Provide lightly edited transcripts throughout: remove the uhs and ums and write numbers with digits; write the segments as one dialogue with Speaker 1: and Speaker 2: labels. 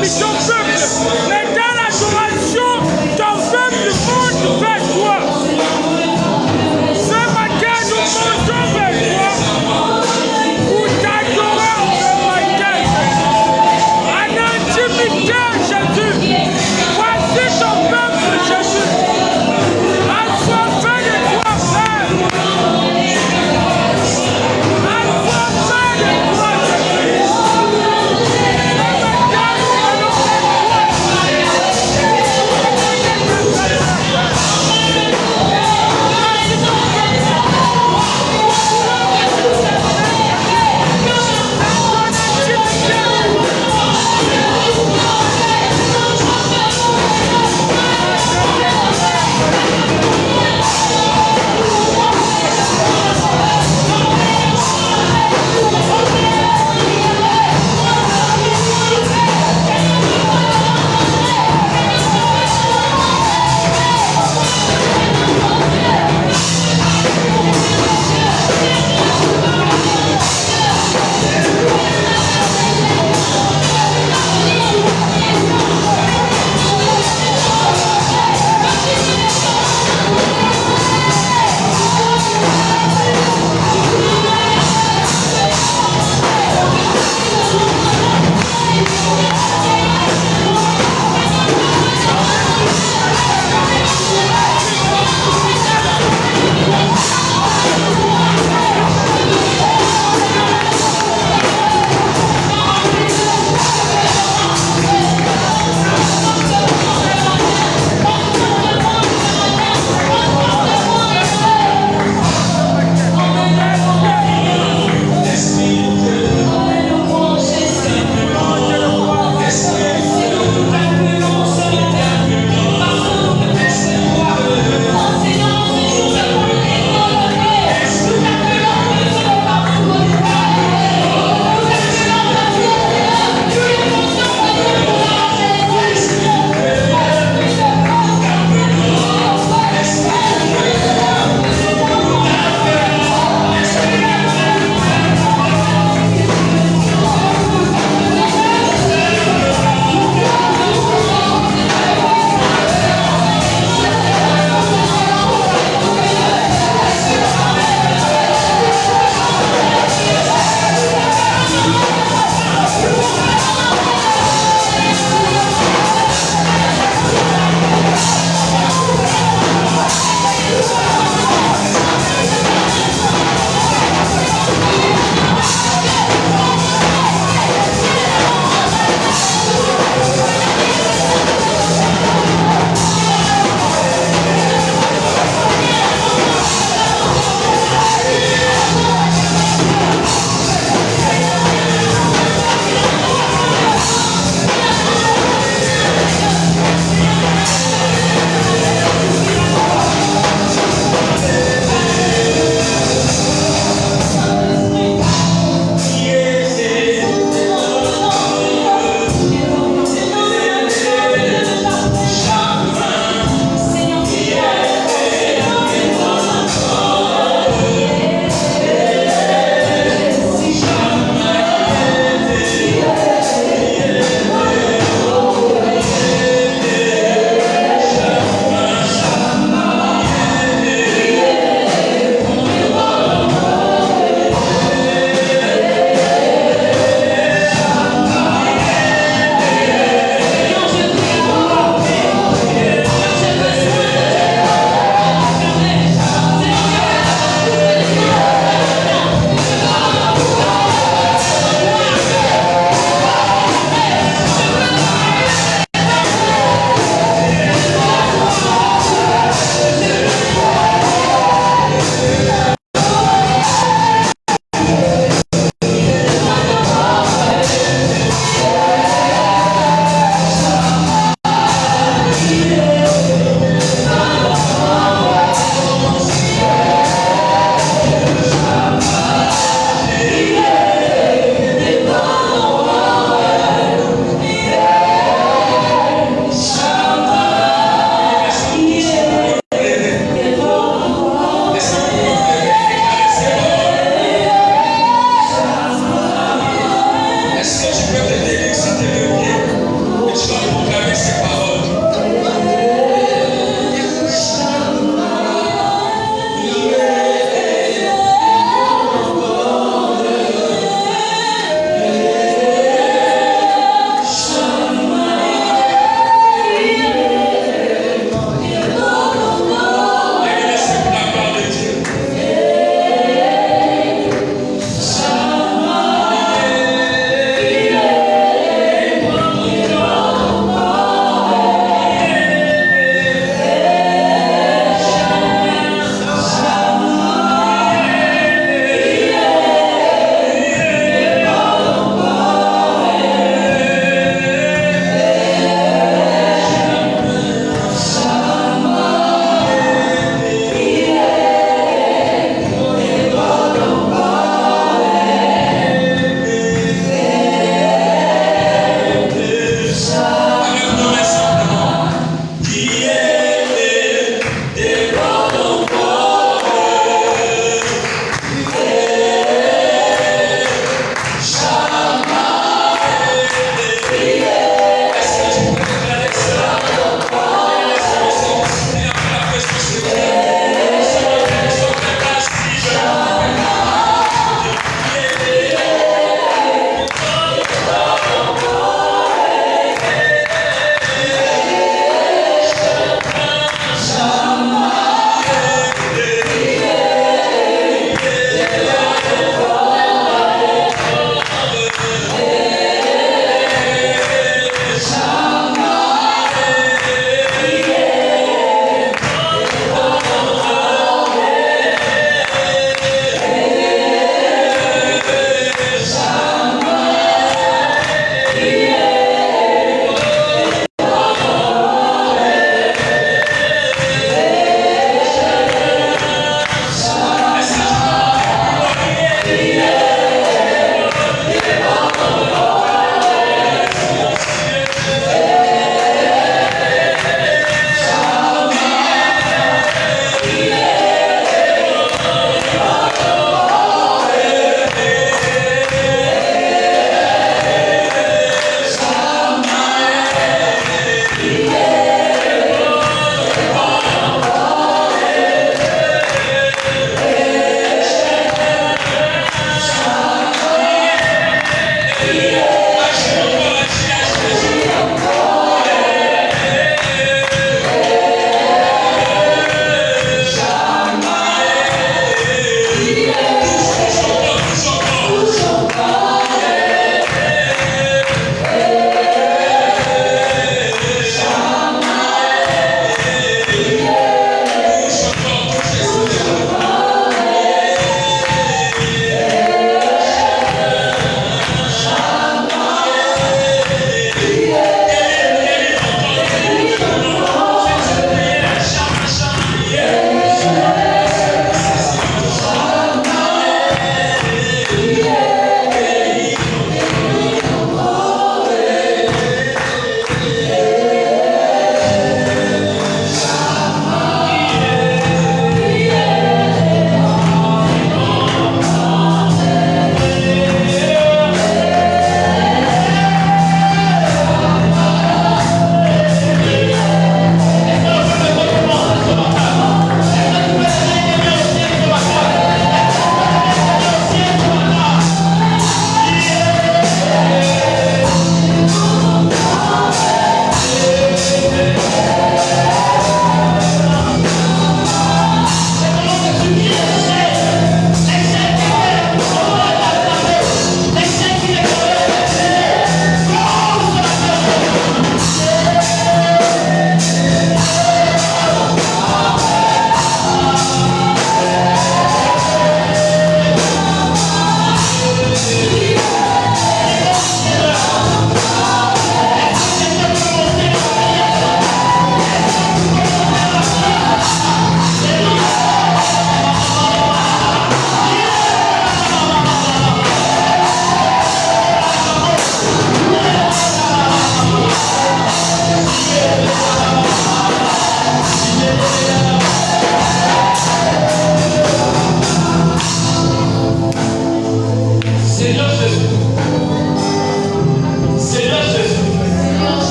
Speaker 1: parmi ton peuple. Mais dans l'adoration, ton peuple monte vers toi. Ce matin, nous montons vers toi pour t'adorer ce matin. En intimité, Jésus. Voici ton peuple, Jésus. Assoiffé de toi, Père. Assoiffé de toi, Jésus. Ce matin, nous allons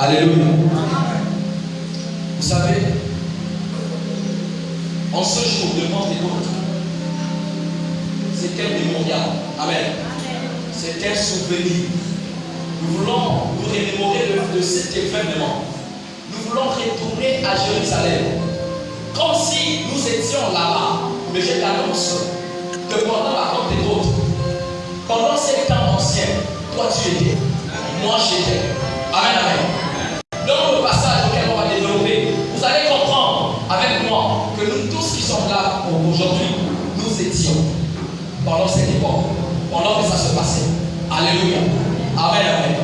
Speaker 2: Alléluia. Vous savez, en ce jour de Pentecôte, c'est un mémorial. Amen. C'est un souvenir. Nous voulons nous remémorer de cet événement. Nous voulons retourner à Jérusalem. Comme si nous étions là-bas. Mais je t'annonce que pendant la Pentecôte, pendant ces temps anciens, toi tu étais, moi j'étais. Amen, amen. Dans le passage auquel on va développer, vous allez comprendre avec moi que nous tous qui sommes là aujourd'hui, nous étions pendant cette époque, pendant que ça se passait. Alléluia. Amen, amen.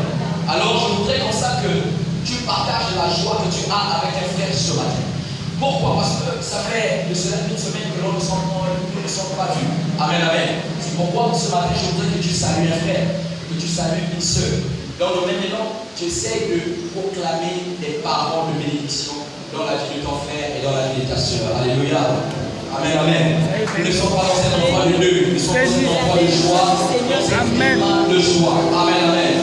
Speaker 2: Alors je voudrais comme ça que tu partages la joie que tu as avec un frère ce matin. Pourquoi? Parce que ça fait une semaine que nous ne sommes pas vus. Amen, amen. C'est pourquoi ce matin je voudrais que tu salues un frère, que tu salues une soeur. Dans le même élan, tu essaies de proclamer des paroles de bénédiction dans la vie de ton frère et dans la vie de ta soeur. Alléluia. Amen, amen. Nous ne sommes pas dans cet endroit de deuil, nous sommes dans cet endroit de joie, dans cet climat de joie. Amen, amen.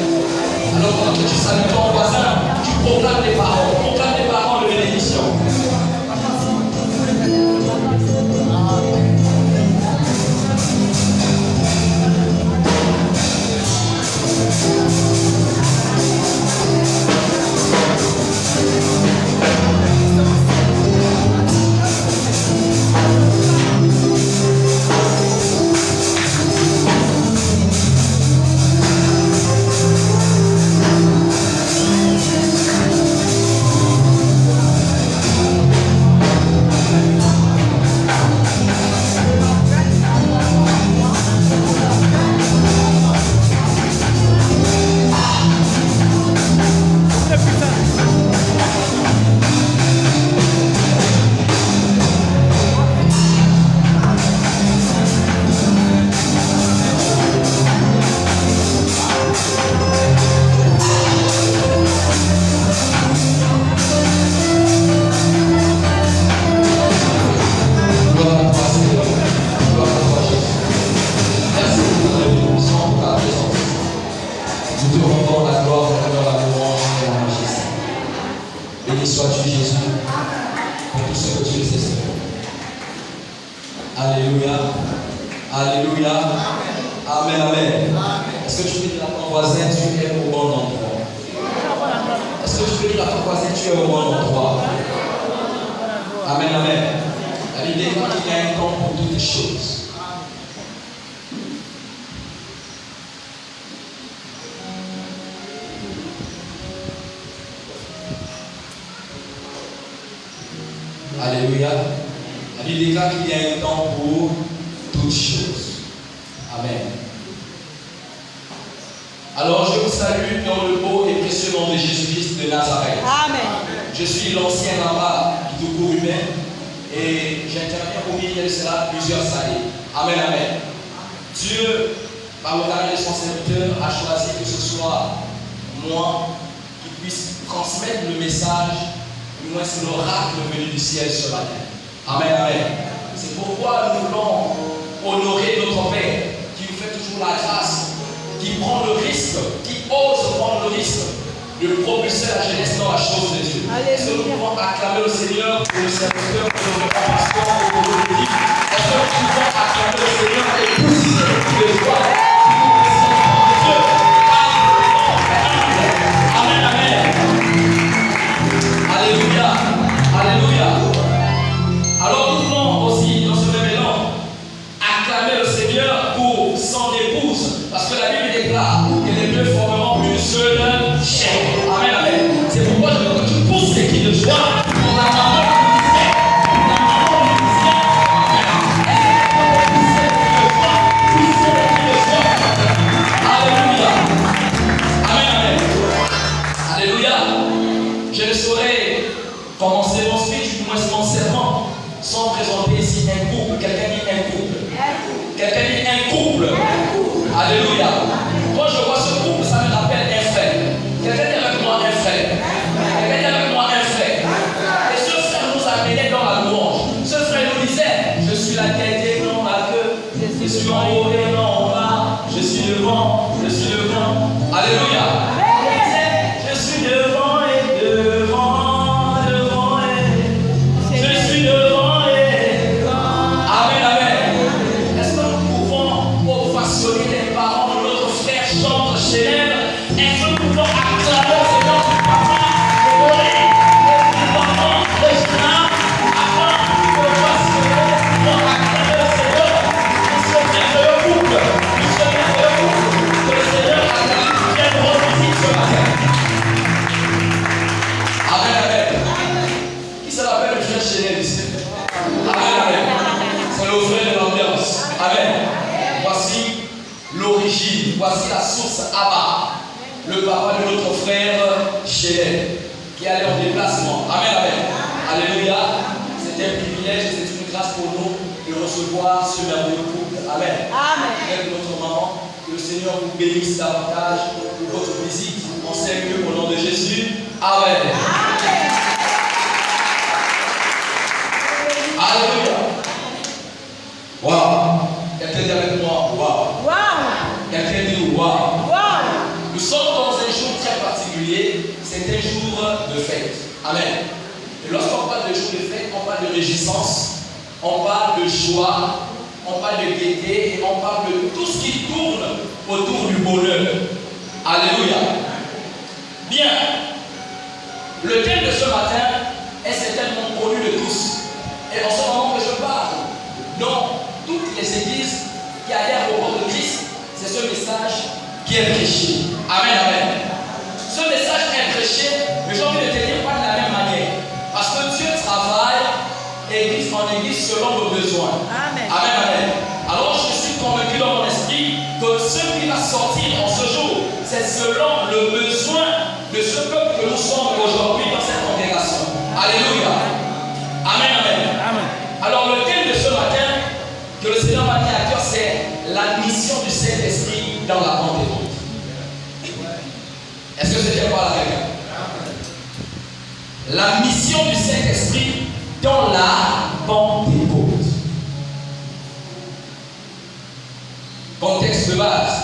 Speaker 2: Alors pendant que tu salues ton voisin, tu proclames des paroles de bénédiction. Alléluia. La Bible déclare qu'il y a un temps pour toutes choses. Amen. Alors je vous salue dans le beau et précieux nom de Jésus-Christ de Nazareth. Amen. Je suis l'ancien rabbin du Togo humain et j'interviens au milieu de cela plusieurs années. Amen, amen. Dieu, par le travail de son serviteur, a choisi que ce soit moi qui puisse transmettre le message. Du moins, c'est l'oracle venu du ciel ce matin. Amen, amen. C'est pourquoi nous voulons honorer notre Père qui nous fait toujours la grâce, qui prend le risque, qui ose prendre le risque de propulser la jeunesse dans la chose de Dieu. Est-ce que nous pouvons acclamer le Seigneur pour le serviteur, pour le pasteur, pour le politique? Est-ce que nous pouvons acclamer le Seigneur et pousser de joie? Amen, amen. Alléluia. Alléluia. Alors nous pouvons aussi, dans ce même élan, acclamer le Seigneur pour son épouse. Parce que la Bible déclare que les deux formeront une seule chair. Amen, amen. C'est pourquoi je veux que tu pousses les cris de joie pour la maman Alléluia. Amen, amen. Alléluia. Je ne saurais commencer mon speech, du moins mon serment, sans présenter ici un couple. Quelqu'un dit un couple. Quelqu'un dit un couple. Alléluia. Quand je vois ce couple, ça me rappelle un frère. Quelqu'un dit avec moi un frère. Quelqu'un dit avec moi un frère. Et ce frère nous amenait dans la louange. Ce frère nous disait, je suis la tête et non la queue. Je suis en haut et non en bas. Je suis devant, je suis devant. Alléluia. Je suis devant et devant, devant et je suis devant et amen, amen. Est-ce que nous pouvons ovationner les parents de notre frère chantre célèbre? Est-ce que nous pouvons acclamer le Seigneur du papa, les volets, les parents, les jeunes, afin de ovationner, pour acclamer le Seigneur? Nous sommes merveilleux couple, nous sommes merveilleux couple, que le Seigneur acclame quelle grosse visite ce matin. Amen, amen. Qui se rappelle le frère célèbre ici? Amen, amen. C'est le frère de l'ambiance. Amen. Voici l'origine, voici la source Abba, le papa de notre frère Chélet, qui est allé en déplacement. Amen, amen. Alléluia. C'est un privilège, c'est une grâce pour nous de recevoir ce merveilleux couple. Amen.
Speaker 3: Amen.
Speaker 2: Avec notre maman, que le Seigneur vous bénisse davantage pour votre visite en ces lieux au nom de Jésus. Amen. Alléluia. Waouh. Quelqu'un dit avec moi, waouh.
Speaker 3: Wow.
Speaker 2: Quelqu'un dit waouh.
Speaker 3: Wow.
Speaker 2: Nous sommes dans un jour très particulier, c'est un jour de fête. Amen. Et lorsqu'on parle de jour de fête, on parle de réjouissance, on parle de joie, on parle de gaieté et on parle de tout ce qui tourne autour du bonheur. Alléluia. Bien. Le thème de ce matin est certainement connu de tous. Et en ce moment que je parle, dans toutes les églises qui adhèrent au corps de Christ, c'est ce message qui est prêché. Amen, amen. Ce message est prêché, mais j'ai envie de te dire pas de la même manière. Parce que Dieu travaille église en église selon nos besoins.
Speaker 3: Amen.
Speaker 2: Amen, amen. Alors je suis convaincu dans mon esprit que ce qui va sortir en ce jour, c'est selon le besoin de ce peuple que nous sommes aujourd'hui dans cette congrégation. Alléluia. Amen, amen.
Speaker 1: Amen.
Speaker 2: Alors le thème de ce matin que le Seigneur m'a mis à cœur, c'est la mission du Saint-Esprit dans la Pentecôte. Est-ce que c'est bien par là quelqu'un? La mission du Saint-Esprit dans la Pentecôte. Contexte de base.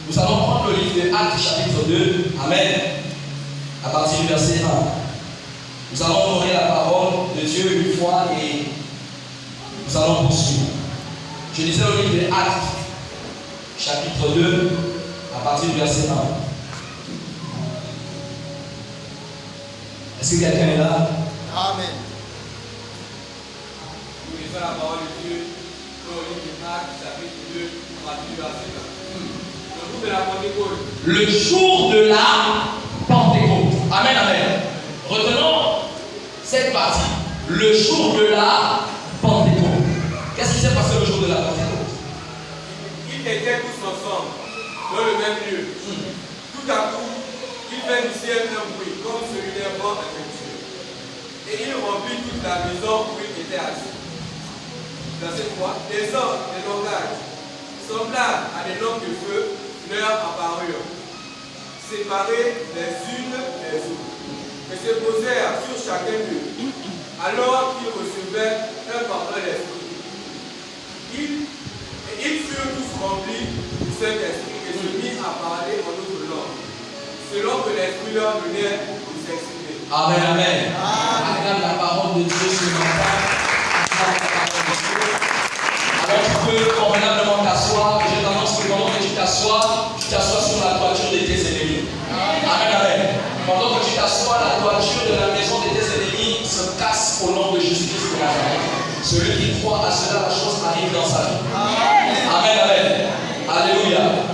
Speaker 2: Nous allons prendre le livre de Actes chapitre 2. Amen. À partir du verset 1. Nous allons honorer la parole de Dieu une fois et nous allons poursuivre. Je lisais le livre de Actes, chapitre 2, à partir du verset 1. Est-ce que quelqu'un est là?
Speaker 4: Amen.
Speaker 5: Nous lisons la parole de Dieu dans le livre de Actes, chapitre 2, à partir du verset 1. Le jour de la Pentecôte.
Speaker 2: Le jour de la Pentecôte. Amen, amen. Retenons cette partie. Le jour de la Pentecôte. Qu'est-ce qui s'est passé le jour de la Pentecôte?
Speaker 5: Ils étaient tous ensemble, dans le même lieu. Tout à coup, il fait du ciel un bruit, comme celui d'un vent impétueux. Et il remplit toute la maison où il était assis. Verset 3. Des hommes, des langages, semblables à des lampes de feu, leur apparurent, séparés les unes des autres, et se posèrent sur chacun d'eux, alors qu'ils recevaient un parfum d'esprit. Ils furent tous remplis du Saint-Esprit et se mirent à parler en autre langue, selon que l'Esprit leur donnait de s'exprimer.
Speaker 2: Amen, amen. Acclame la parole de Dieu ce matin. Alors tu peux convenablement t'asseoir. Je t'annonce que pendant que tu t'assois sur la toiture de tes ennemis. Amen, amen. Pendant que tu t'assois, la toiture de la maison de tes ennemis se casse au nom de Jésus-Christ de Nazareth. Celui qui croit à cela, la chose arrive dans sa vie. Amen, amen. Alléluia.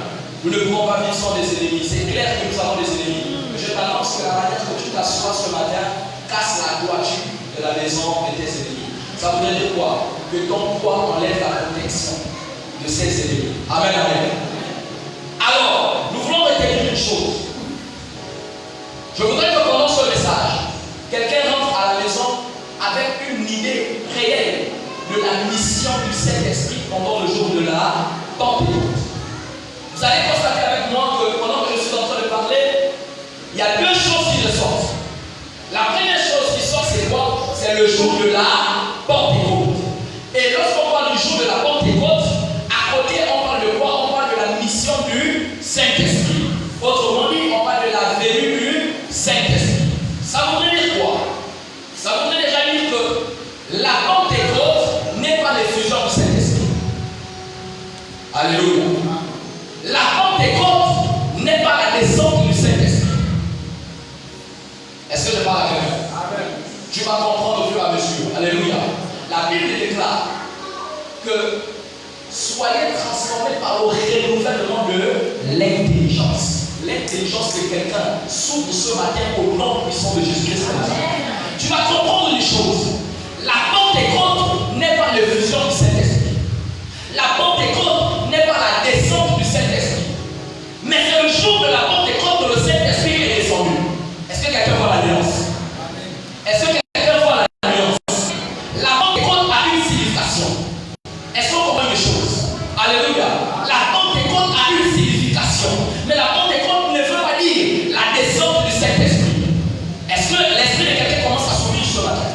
Speaker 2: Nous ne pouvons pas vivre sans des ennemis. C'est clair que nous avons des ennemis. Mais je t'annonce que la manière que tu t'assois ce matin casse la toiture de la maison de tes ennemis. Ça voudrait dire quoi? Que ton poids enlève la protection de ses ennemis. Amen, amen. Alors, nous voulons retenir une chose. Je voudrais que pendant ce message, quelqu'un rentre à la maison avec une idée réelle de la mission du Saint-Esprit pendant le jour de la Pentecôte. Vous allez constater avec moi que pendant que je suis en train de parler, il y a deux choses qui ressortent. La première chose qui sort, c'est quoi? C'est le jour de la Pentecôte. Et lorsqu'on parle du jour de la Pentecôte, à côté, on parle de quoi? On parle de la mission du Saint-Esprit. Autrement dit, on parle de la venue du Saint-Esprit. Ça voudrait dire quoi? Ça voudrait déjà dire que la Pentecôte n'est pas l'effusion du Saint-Esprit. Alléluia. La Pentecôte n'est pas la descente du Saint-Esprit. Est-ce que je parle à quelqu'un? Amen. Tu vas comprendre au fur et à mesure. Alléluia. La Bible déclare que soyez transformés par le renouvellement de l'intelligence. L'intelligence de quelqu'un s'ouvre ce matin au nom puissant de Jésus-Christ. Tu vas comprendre une chose. La Pentecôte n'est pas l'effusion du Saint-Esprit. La Pentecôte n'est pas la descente du Saint-Esprit. Mais c'est le jour de la Pentecôte que le Saint-Esprit est descendu. Est-ce que quelqu'un voit la nuance? Est-ce que quelqu'un voit la nuance? La Pentecôte a une signification. Est-ce qu'on comprend une chose? Alléluia. La Pentecôte a une signification. Mais la Pentecôte ne veut pas dire la descente du Saint-Esprit. Est-ce que l'esprit de quelqu'un commence à s'ouvrir ce matin?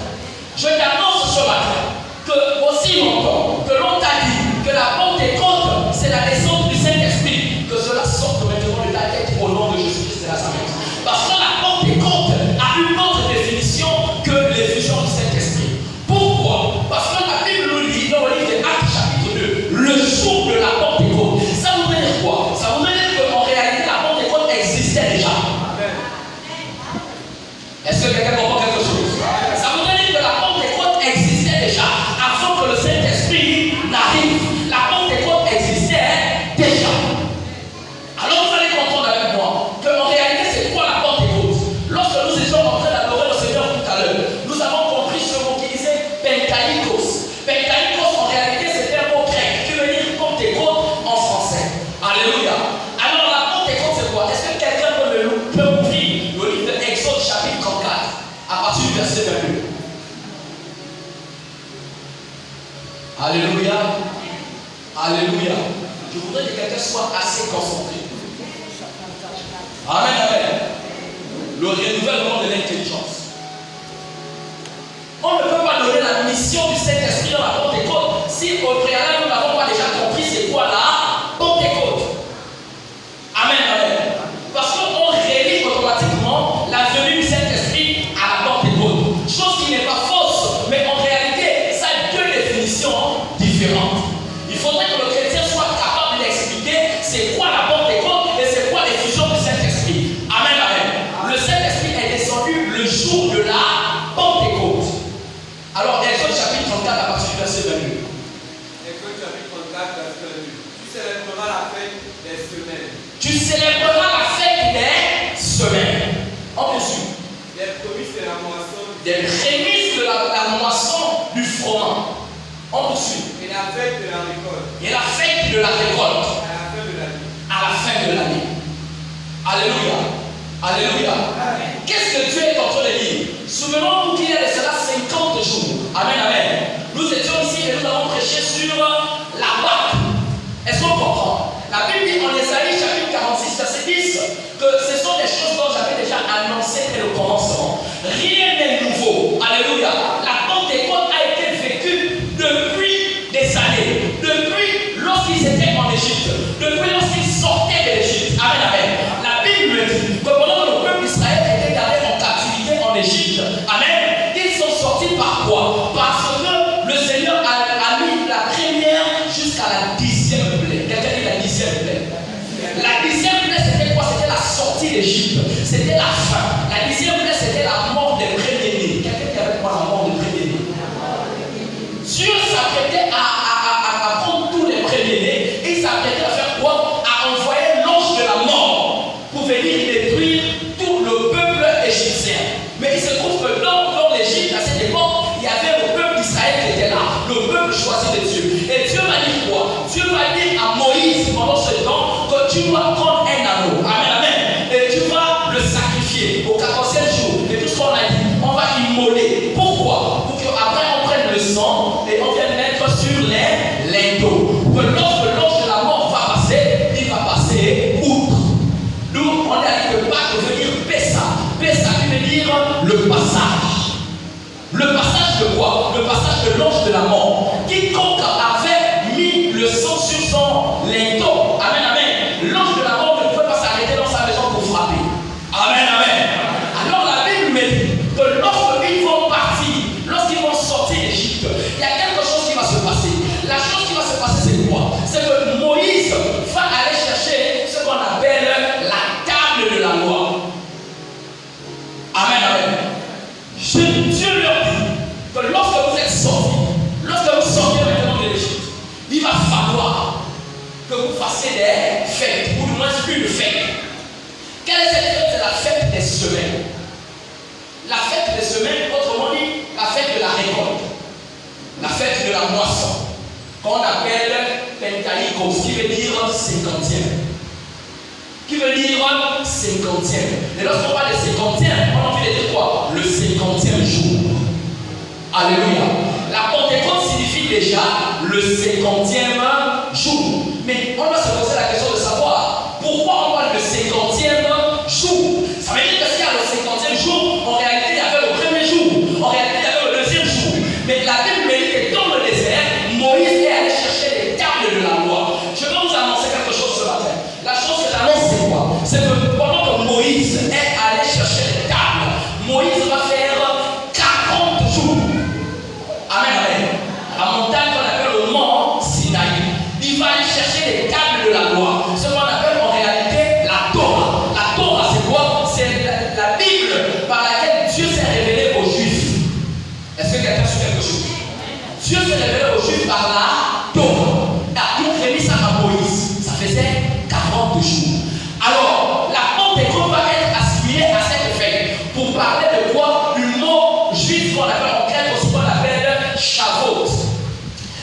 Speaker 2: Je t'annonce ce matin que aussi longtemps que l'on t'a dit que la Pentecôte c'est la descente du Saint-Esprit, que cela sorte maintenant de ta tête au nom de Jésus-Christ de Nazareth. Parce que la Pentecôte a une autre définition que l'effusion du Saint-Esprit. Pourquoi? Parce que la Bible nous dit dans le livre des Actes chapitre 2, le jour de la Pentecôte. Ça voudrait dire quoi? Ça voudrait dire qu'en réalité la Pentecôte existait déjà. Est-ce que quelqu'un comprend quelque chose? Ça voudrait dire que la Pentecôte existait déjà avant que le Saint-Esprit n'arrive. La Pentecôte existait déjà. Alors vous allez comprendre avec moi qu'en réalité c'est quoi la Pentecôte? Lorsque nous étions en train d'adorer le Seigneur tout à l'heure, nous avons compris ce mot qui disait Pentaïkos. Pentaïkos en réalité c'est un mot grec qui veut dire Pentecôte en français. Alléluia. Alors la Pentecôte c'est quoi? Est-ce que quelqu'un peut ouvrir le livre de Exode chapitre 34 à partir du verset 22? Alléluia. Alléluia. Je voudrais que quelqu'un soit assez concentré. Amen, amen. Le renouvellement de l'intelligence. On ne peut pas donner la mission du Saint-Esprit dans la Pentecôte si au préalable nous n'avons pas déjà compris c'est quoi la Pentecôte. Amen, amen. Parce qu'on relie automatiquement la venue du Saint-Esprit à la Pentecôte. Chose qui n'est pas fausse, mais en réalité, ça a deux définitions différentes. Il faudrait que le chrétien soit capable d'expliquer c'est quoi la Pentecôte et c'est quoi l'effusion du Saint-Esprit. Amen, amen. Le Saint-Esprit est descendu le jour de la Pentecôte. Alors, Exode chapitre 34 à partir du verset 22.
Speaker 5: Exode chapitre 34, verset 22. Tu célébreras la fête des semaines.
Speaker 2: Tu célébreras la fête des semaines. En dessus.
Speaker 5: Les prémices de la moisson.
Speaker 2: Des prémices de la moisson du froment. En dessus.
Speaker 5: Et la fête de la récolte.
Speaker 2: Et la fête de la récolte.
Speaker 5: À la fin de l'année.
Speaker 2: À la fin de l'année. Alléluia. Alléluia. Qu'est-ce que Dieu est en train de dire? Souvenons-nous qu'il y a de cela 50 jours. Amen, amen. Nous étions ici et nous avons prêché sur la Pâque. Est-ce qu'on comprend? La Bible dit en Ésaïe chapitre 46, verset 10 que ce sont des choses dont j'avais déjà annoncé dès le commencement. Rien n'est nouveau. Alléluia. La Pentecôte a été vécue depuis des années. Depuis lorsqu'ils étaient en Égypte. Depuis lorsqu'ils sortaient de l'Égypte. Amen, amen. La Bible me dit que pendant l'intervention de Dieu. Et Dieu va dire quoi? Dieu va dire à Moïse pendant ce temps que tu dois prendre un anneau. Amen, amen. Et tu vas le sacrifier au 14e jour. Et tout ce qu'on a dit, on va immoler. Pourquoi? Pour qu'après on prenne le sang et on vienne mettre sur les linteaux. Que lorsque l'ange de la mort va passer, il va passer outre. Nous, on a dit que Pâques veut dire Pessa. Pessa qui veut dire le passage. Le passage de quoi? Le passage de l'ange de la mort. Quiconque avait mis le sang sur son linteau. Amen, amen. L'ange de la mort ne pouvait pas s'arrêter dans sa maison pour frapper. Amen, amen. Alors la Bible me dit que lorsqu'ils vont partir, lorsqu'ils vont sortir d'Égypte, il y a quelque chose qui va se passer. La chose qui va se passer, c'est quoi? C'est que Moïse va aller chercher ce qu'on appelle la table de la loi. Amen, amen. Dieu leur dit que lorsque vous êtes sortis, lorsque vous sortez maintenant de l'Égypte, il va falloir que vous fassiez des fêtes, ou du moins une fête. Quelle est cette fête? C'est la fête des semaines. La fête des semaines, autrement dit, la fête de la récolte, la fête de la moisson, qu'on appelle Pentaïkos, qui veut dire 50e. Qui veut dire 50e. Et lorsqu'on parle de 50e, on a envie de dire quoi? Le 50e jour. Alléluia. La Pentecôte signifie déjà le 50e jour. Mais on doit se poser la question de savoir pourquoi on parle de 50e jour. Ça veut dire que s'il y a le 50e jour, en réalité il y avait le premier jour, en réalité il y avait le deuxième jour. Mais la Bible me dit que dans le désert, Moïse est allé chercher les tables de la loi. Je vais vous annoncer quelque chose ce matin. La chose que j'annonce, c'est quoi? C'est que pendant que Moïse est allé chercher les tables, Moïse va faire 40 jours. Amen, amen. La montagne qu'on appelle le mont Sinaï. Il va aller chercher les tables de la loi. Ce qu'on appelle en réalité la Torah. La Torah, c'est quoi? C'est la Bible par laquelle Dieu s'est révélé aux Juifs. Est-ce que quelqu'un suit quelque chose? Dieu s'est révélé aux Juifs par la Torah. Il a remis ça à Moïse. Ça faisait 40 jours. Alors, la Pentecôte va être assimilée à cette fête. Pour parler de quoi? Du mot juif qu'on appelle en grec aussi, qu'on appelle Shavuot.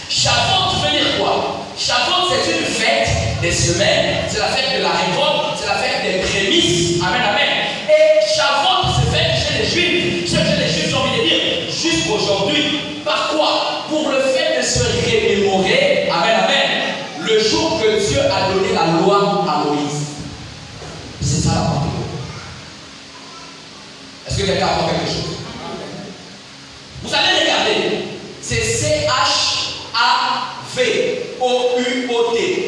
Speaker 2: Shavuot veut dire quoi? Shavuot, c'est une fête des semaines, c'est la fête de la récolte, c'est la fête des prémices. Amen, amen. Et Shavuot se fait chez les Juifs. Ce que les Juifs ont envie de dire jusqu'aujourd'hui. Par quoi? Pour le fait de se remémorer, amen, amen, le jour que Dieu a donné la loi à Moïse. C'est ça la Pentecôte. Est-ce que quelqu'un apprend quelque chose? Vous allez regarder. C'est C-H-A-V-O-U-O-T.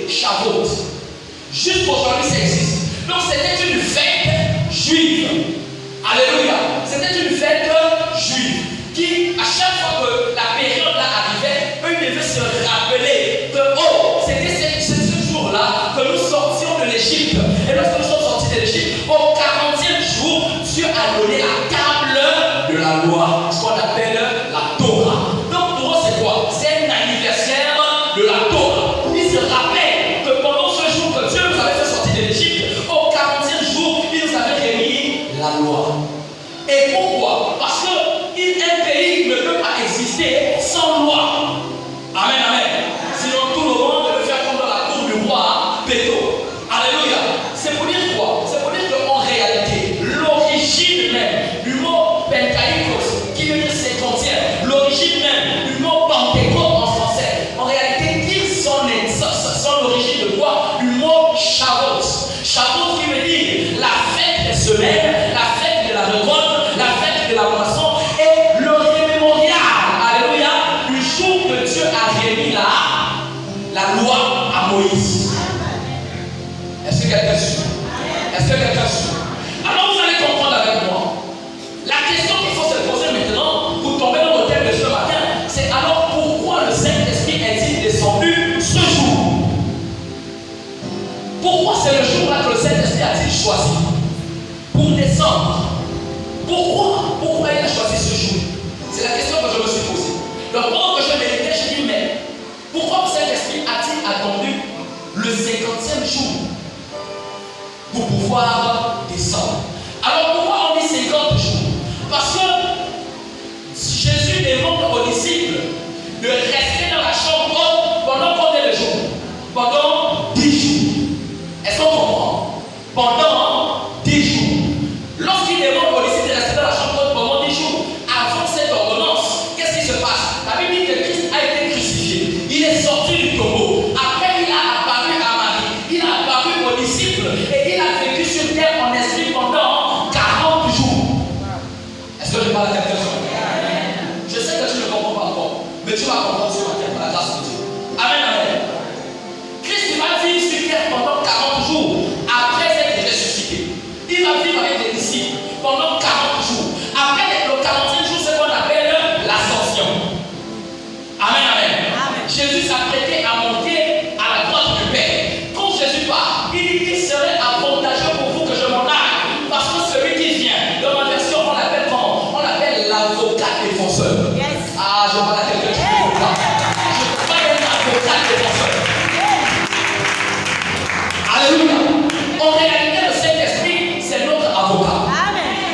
Speaker 2: Shavuot. Jusqu'aujourd'hui, ça existe. Donc c'était une fête juive. Alléluia. C'était une fête juive qui, à chaque fois que la période là arrivait, eux devaient se rappeler que, oh, c'était ce jour-là que nous sortions de l'Égypte. Et lorsque nous sommes sortis de l'Égypte, au 40e jour, Dieu a donné la table de la loi, ce qu'on appelle la Torah. Donc pour eux, c'est quoi? C'est un anniversaire de la Torah. Ils se rappellent que pendant ce jour que Dieu nous avait fait sortir de l'Égypte, au 40e jour, il nous avait remis la loi. Et pourquoi? Parce qu'un pays ne peut pas exister sans loi. Amen, amen. Sinon tout le monde peut faire comme dans la cour du roi Péto. Alléluia. C'est pour dire quoi? C'est pour dire qu'en réalité, l'origine même du mot Pentaïkos, qui veut dire 50e, l'origine même du mot Pentecôte en français, en réalité, ils sont l'origine de quoi? Du mot Shavuot. Shavuot qui veut dire la fête des semaines, la fête de la récolte, la fête de la moisson et le remémorial, alléluia, du jour que Dieu a remis la loi à Moïse. Est-ce que quelqu'un suit? Est-ce que quelqu'un suit? Alors vous allez comprendre avec moi. La question qu'il faut se poser maintenant, pour tomber dans le thème de ce matin, c'est alors pourquoi le Saint-Esprit est-il descendu ce jour? Pourquoi c'est le jour-là que le Saint-Esprit a-t-il choisi pour descendre? Pourquoi il a choisi ce jour? C'est la question que je me suis posée. Donc pendant que je méditais, je dis mais pourquoi le Saint-Esprit a-t-il attendu le 50e jour pour pouvoir descendre? Alors pourquoi on dit 50 jours? Parce que Jésus demande aux disciples de rester dans la chambre vas comprendre ce matin par la grâce de Dieu. Amen, amen. Christ va vivre sur terre pendant 40 jours après être ressuscité. Il va vivre avec les disciples pendant 40 jours. Après le 45 jours, c'est ce qu'on appelle l'ascension. Amen, amen. Jésus s'apprêtait à monter à la droite du Père. Quand Jésus part, il dit qu'il serait avantageux pour vous que je m'en aille. Parce que celui qui vient, dans ma version, on l'appelle comment? On l'appelle l'avocat défenseur. Yes. Ah, je parle à quelqu'un qui ne peut pas. Je ne peux pas être l'avocat défenseur. Alléluia. En réalité, le Saint-Esprit, c'est notre avocat.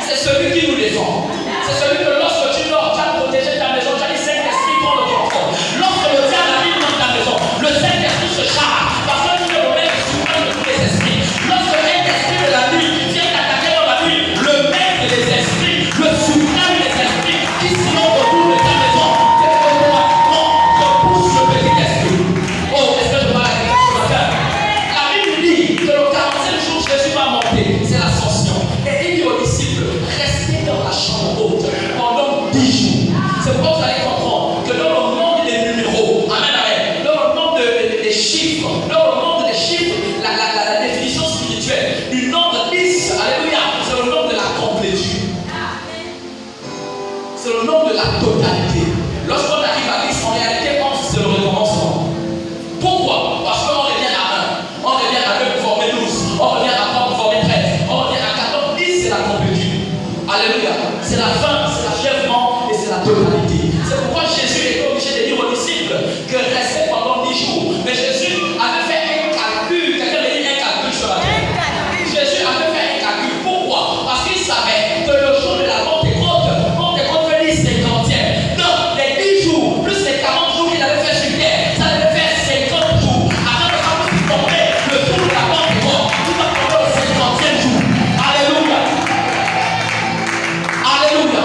Speaker 2: C'est celui qui nous défend. C'est celui que lorsque tu dors, tu as protégé ta maison, tu as dit Saint-Esprit prend le contrôle. Lorsque le diable arrive dans ta maison, le Saint-Esprit se charge. Parce que tu es le maître suprême de tous les esprits. Lorsque un esprit de la nuit vient t'attaquer dans la nuit, le maître des esprits, le suprême des esprits, qui sinon retourne de ta maison, c'est que toi, repousse le petit esprit. Oh, est-ce que je parle à quelqu'un ce matin? La Bible dit que le 45 jours, Jésus va monter. C'est l'ascension. Et il dit aux disciples, restez dans la chambre haute pendant 10 jours. C'est pourquoi vous allez comprendre que dans le monde des numéros, amen, amen, dans le monde des chiffres, dans le monde des chiffres, la définition spirituelle du nombre 10, alléluia, c'est le nombre de la complétude. C'est le nombre de la totalité. Lorsqu'on arrive à 10, en réalité, 11, c'est le recommencement. Pourquoi? Parce qu'on revient à 1, on revient à 2 pour former 12, on revient à 3 pour former 13, on revient à 14, 10, c'est la complétude. Alléluia. C'est la fin, c'est l'achèvement et c'est la totalité. C'est pourquoi Jésus est obligé de dire aux disciples que restez pendant 10 jours. Mais Jésus avait fait un calcul. Quelqu'un a dit un calcul sur la terre. Jésus avait fait un calcul. Pourquoi? Parce qu'il savait que le jour de la Pentecôte veut dire 50e. Donc, les 10 jours plus les 40 jours qu'il avait fait sur terre, ça devait faire 50 jours. Afin de savoir si tomber le jour de la Pentecôte, il va tomber au 50e jour. Alléluia. Alléluia.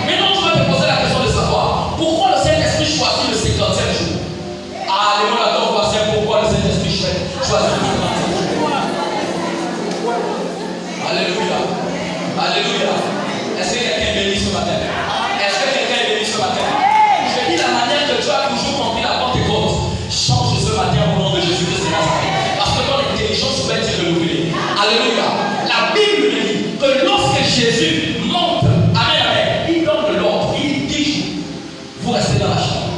Speaker 2: Maintenant, tu vas te poser la question de savoir pourquoi le Saint-Esprit choisit le 50e jour. Ah, les mots là-dedans, voici pourquoi le Saint-Esprit choisit le 50e jour. Alléluia. Alléluia. Est-ce que quelqu'un est béni ce matin? Est-ce que quelqu'un est béni ce matin? Je dis la manière que tu as toujours compris la Pentecôte. Change ce matin au nom de Jésus-Christ de Nazareth. Parce que ton intelligence va être renouvelée. Alléluia. La Bible dit que lorsque Jésus monte, amen, amen, il donne de l'ordre, il dit, vous restez dans la chambre.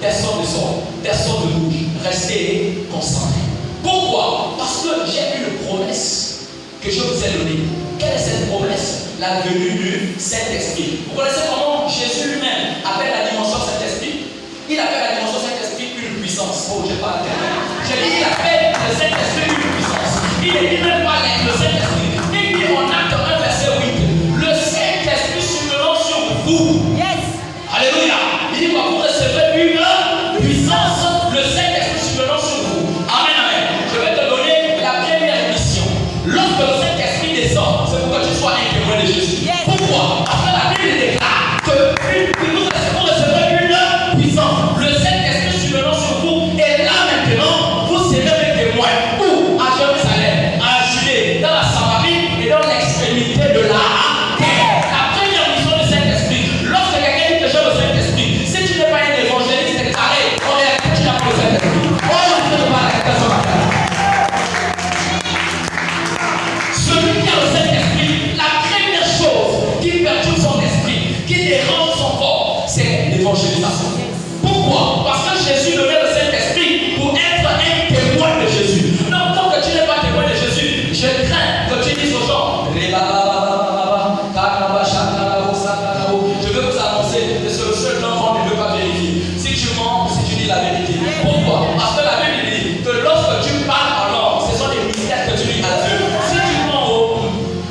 Speaker 2: Personne ne sort, personne ne bouge. Restez concentrés. Pourquoi? Parce que j'ai une promesse que je vous ai donnée. Quelle est cette promesse? La venue du Saint-Esprit. Vous connaissez comment Jésus lui-même appelle la dimension Saint-Esprit? Il appelle la dimension Saint-Esprit une puissance. Oh, je parle à quelqu'un. J'ai dit, il appelle le Saint-Esprit une puissance. Il ne dit même pas le Saint-Esprit. Il dit en Acte 1, verset 8, le Saint-Esprit survenant sur vous. Yes. Alléluia. Il dit, vous recevrez une puissance, le Saint-Esprit survenant sur vous. Amen, amen. Je vais te donner la première mission. Lorsque le Saint-Esprit descend, c'est pour que tu sois un témoin de Jésus. Yes. Pourquoi? Parce que la Bible déclare que vous recevrez une puissance, le Saint-Esprit survenant sur vous. Et là maintenant, vous serez des témoins. Où? À Jérusalem, à Judée, dans la Samarie et dans l'extrémité de la terre. La première mission du Saint-Esprit. Lorsque quelqu'un dit que j'ai le Saint-Esprit, si tu n'es pas un évangéliste déclaré, en réalité tu n'as pas le Saint-Esprit. Oh, je te parle à quelqu'un ce matin. Celui qui a le Saint-Esprit, la première chose qui perturbe son esprit, qui dérange son corps, c'est l'évangélisation. Pourquoi? Parce que Jésus donnait le Saint-Esprit pour être un témoin de Jésus. Non, tant que tu n'es pas témoin de Jésus, je crains que tu dises aux gens, je veux vous annoncer que c'est le seul nom qu'on ne peut pas vérifier. Si tu mens, si tu dis la vérité. Pourquoi? Parce que la Bible dit que lorsque tu parles en langue, ce sont des mystères que tu dis à Dieu. Si tu mens,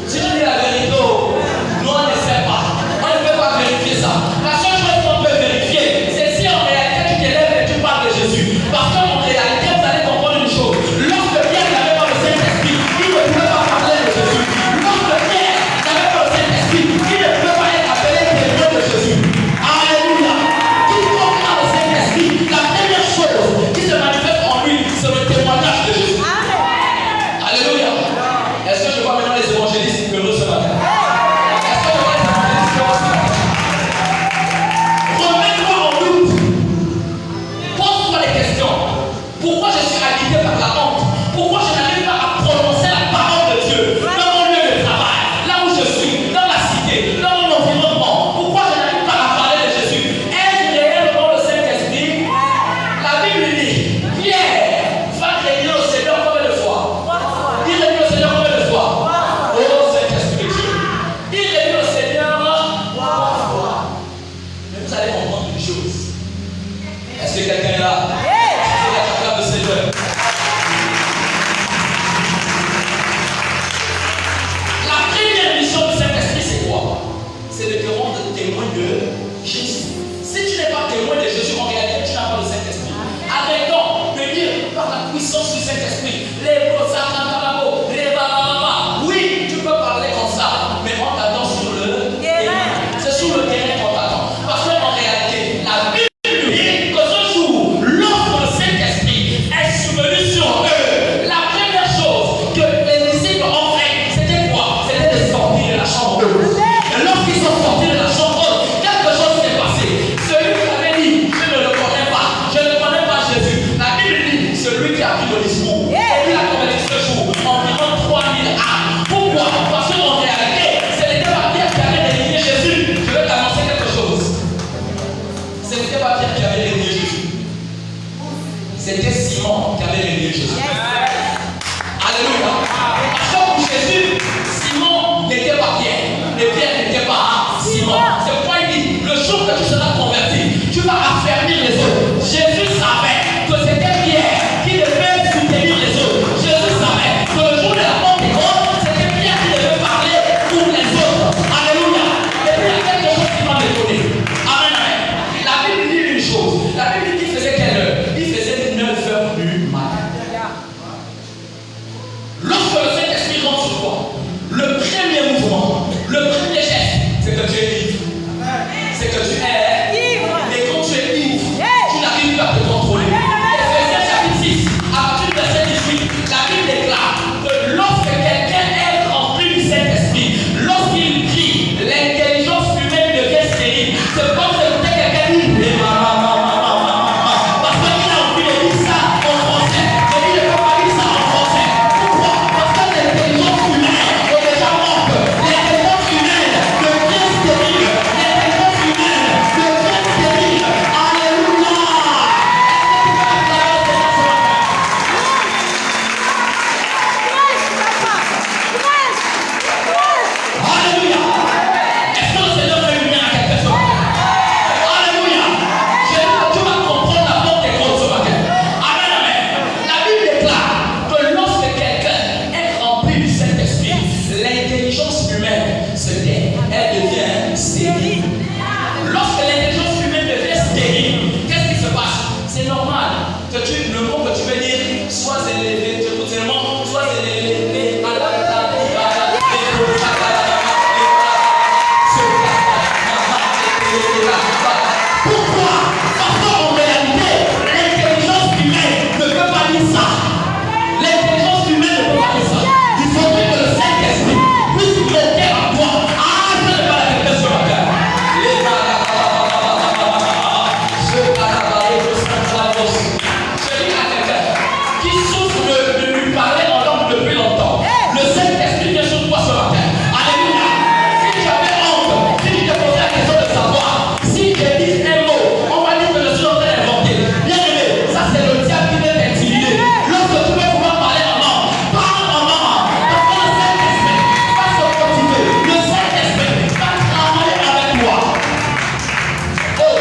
Speaker 2: si tu dis la vérité, nous on ne sait pas. On ne peut pas vérifier ça. La seule chose qu'on peut vérifier, c'est si en réalité tu t'élèves et tu parles de vous allez comprendre une chose. Est-ce que quelqu'un est là? Est-ce que quelqu'un de Seigneur? La première mission du Saint-Esprit, c'est quoi? C'est de te rendre témoin de Jésus. Si tu n'es pas témoin de Jésus, en réalité, tu n'as pas le Saint-Esprit. Arrêtons de dire par la puissance du Saint-Esprit, les brosakantababo, les bababa. Oui, tu peux parler comme ça, mais on t'attend sur le terrain. C'est sur le terrain qu'on t'attend. Parce qu'en réalité, la Bible dit que ce jour, lorsque le Saint-Esprit est souvenu sur eux, la première chose que les disciples ont fait, c'était quoi? C'était de sortir de la chambre. Et lorsqu'ils sont sortis de la chambre, quelque chose s'est passé. Celui qui avait dit, je ne le connais pas, je ne connais pas Jésus. La Bible dit, celui qui a pris le discours, et il a converti ce jour environ 3000 âmes. Pourquoi? Parce qu'en réalité, ce n'était pas Pierre qui avait désigné Jésus. Je vais t'annoncer quelque chose. Ce n'était pas Pierre qui avait désigné Jésus. C'était Simon qui avait désigné Jésus. Alléluia. Parce que pour Jésus, Simon n'était pas Pierre. Et Pierre n'était pas Simon. C'est pourquoi il dit, le jour que tu seras converti, tu vas affermir les autres. Jésus savait que c'était Pierre qui devait soutenir les autres. Jésus savait que le jour de la Pentecôte, c'était Pierre qui devait parler pour les autres. Alléluia. Et puis il y a quelque chose qui m'a étonné. Amen, amen. La Bible dit une chose. La Bible dit qu'il faisait quelle heure? Il faisait 9h du matin. Lorsque le Saint-Esprit rentre sur toi, le premier mouvement, le premier geste, c'est que tu es ivre. C'est que tu es ivre. Et quand tu es ivre, tu n'arrives pas à te contrôler. Ephésiens chapitre 6, à partir du verset 18, la Bible déclare que lorsque quelqu'un est rempli du Saint-Esprit, lorsqu'il prie, l'intelligence humaine devient stérile. C'est comme si c'était quelqu'un qui dit parce qu'il a envie de dire ça en français. Mais il ne peut pas dire ça en français. Pourquoi? Parce que l'intelligence humaine est déjà morte. L'intelligence humaine devient stérile. L'intelligence humaine devient stérile. Alléluia. Alléluia. Est-ce que le Seigneur fait lumière à quelque chose? Alléluia. Tu vas comprendre la Pentecôte ce matin. Amen, amen. La Bible déclare que lorsque quelqu'un est rempli du Saint-Esprit, l'intelligence humaine se tait. Elle devient stérile. Lorsque l'intelligence humaine devient stérile, qu'est-ce qui se passe? C'est normal que le mot que tu veux dire soit élevé, soit élevé. Pourquoi? Parce qu'en réalité, l'intelligence humaine ne peut pas dire ça. L'intelligence humaine ne peut pas dire ça. Il faudrait que le Saint-Esprit puisse monter en toi. Ah, je ne vais pas la répéter sur la terre. Je dis à quelqu'un qui souffre de lui parler en langue depuis longtemps, le Saint-Esprit vient sur toi ce matin. Alléluia. Si tu avais honte, si tu te posais la question de savoir si je dis un mot, on va dire que je suis en train d'inventer. Bien aimé, ça c'est le diable qui vient t'intimider. Lorsque tu veux pouvoir parler en langue, parle en langue. Parce que le Saint-Esprit va se motiver. Le Saint-Esprit va travailler avec toi. Oh,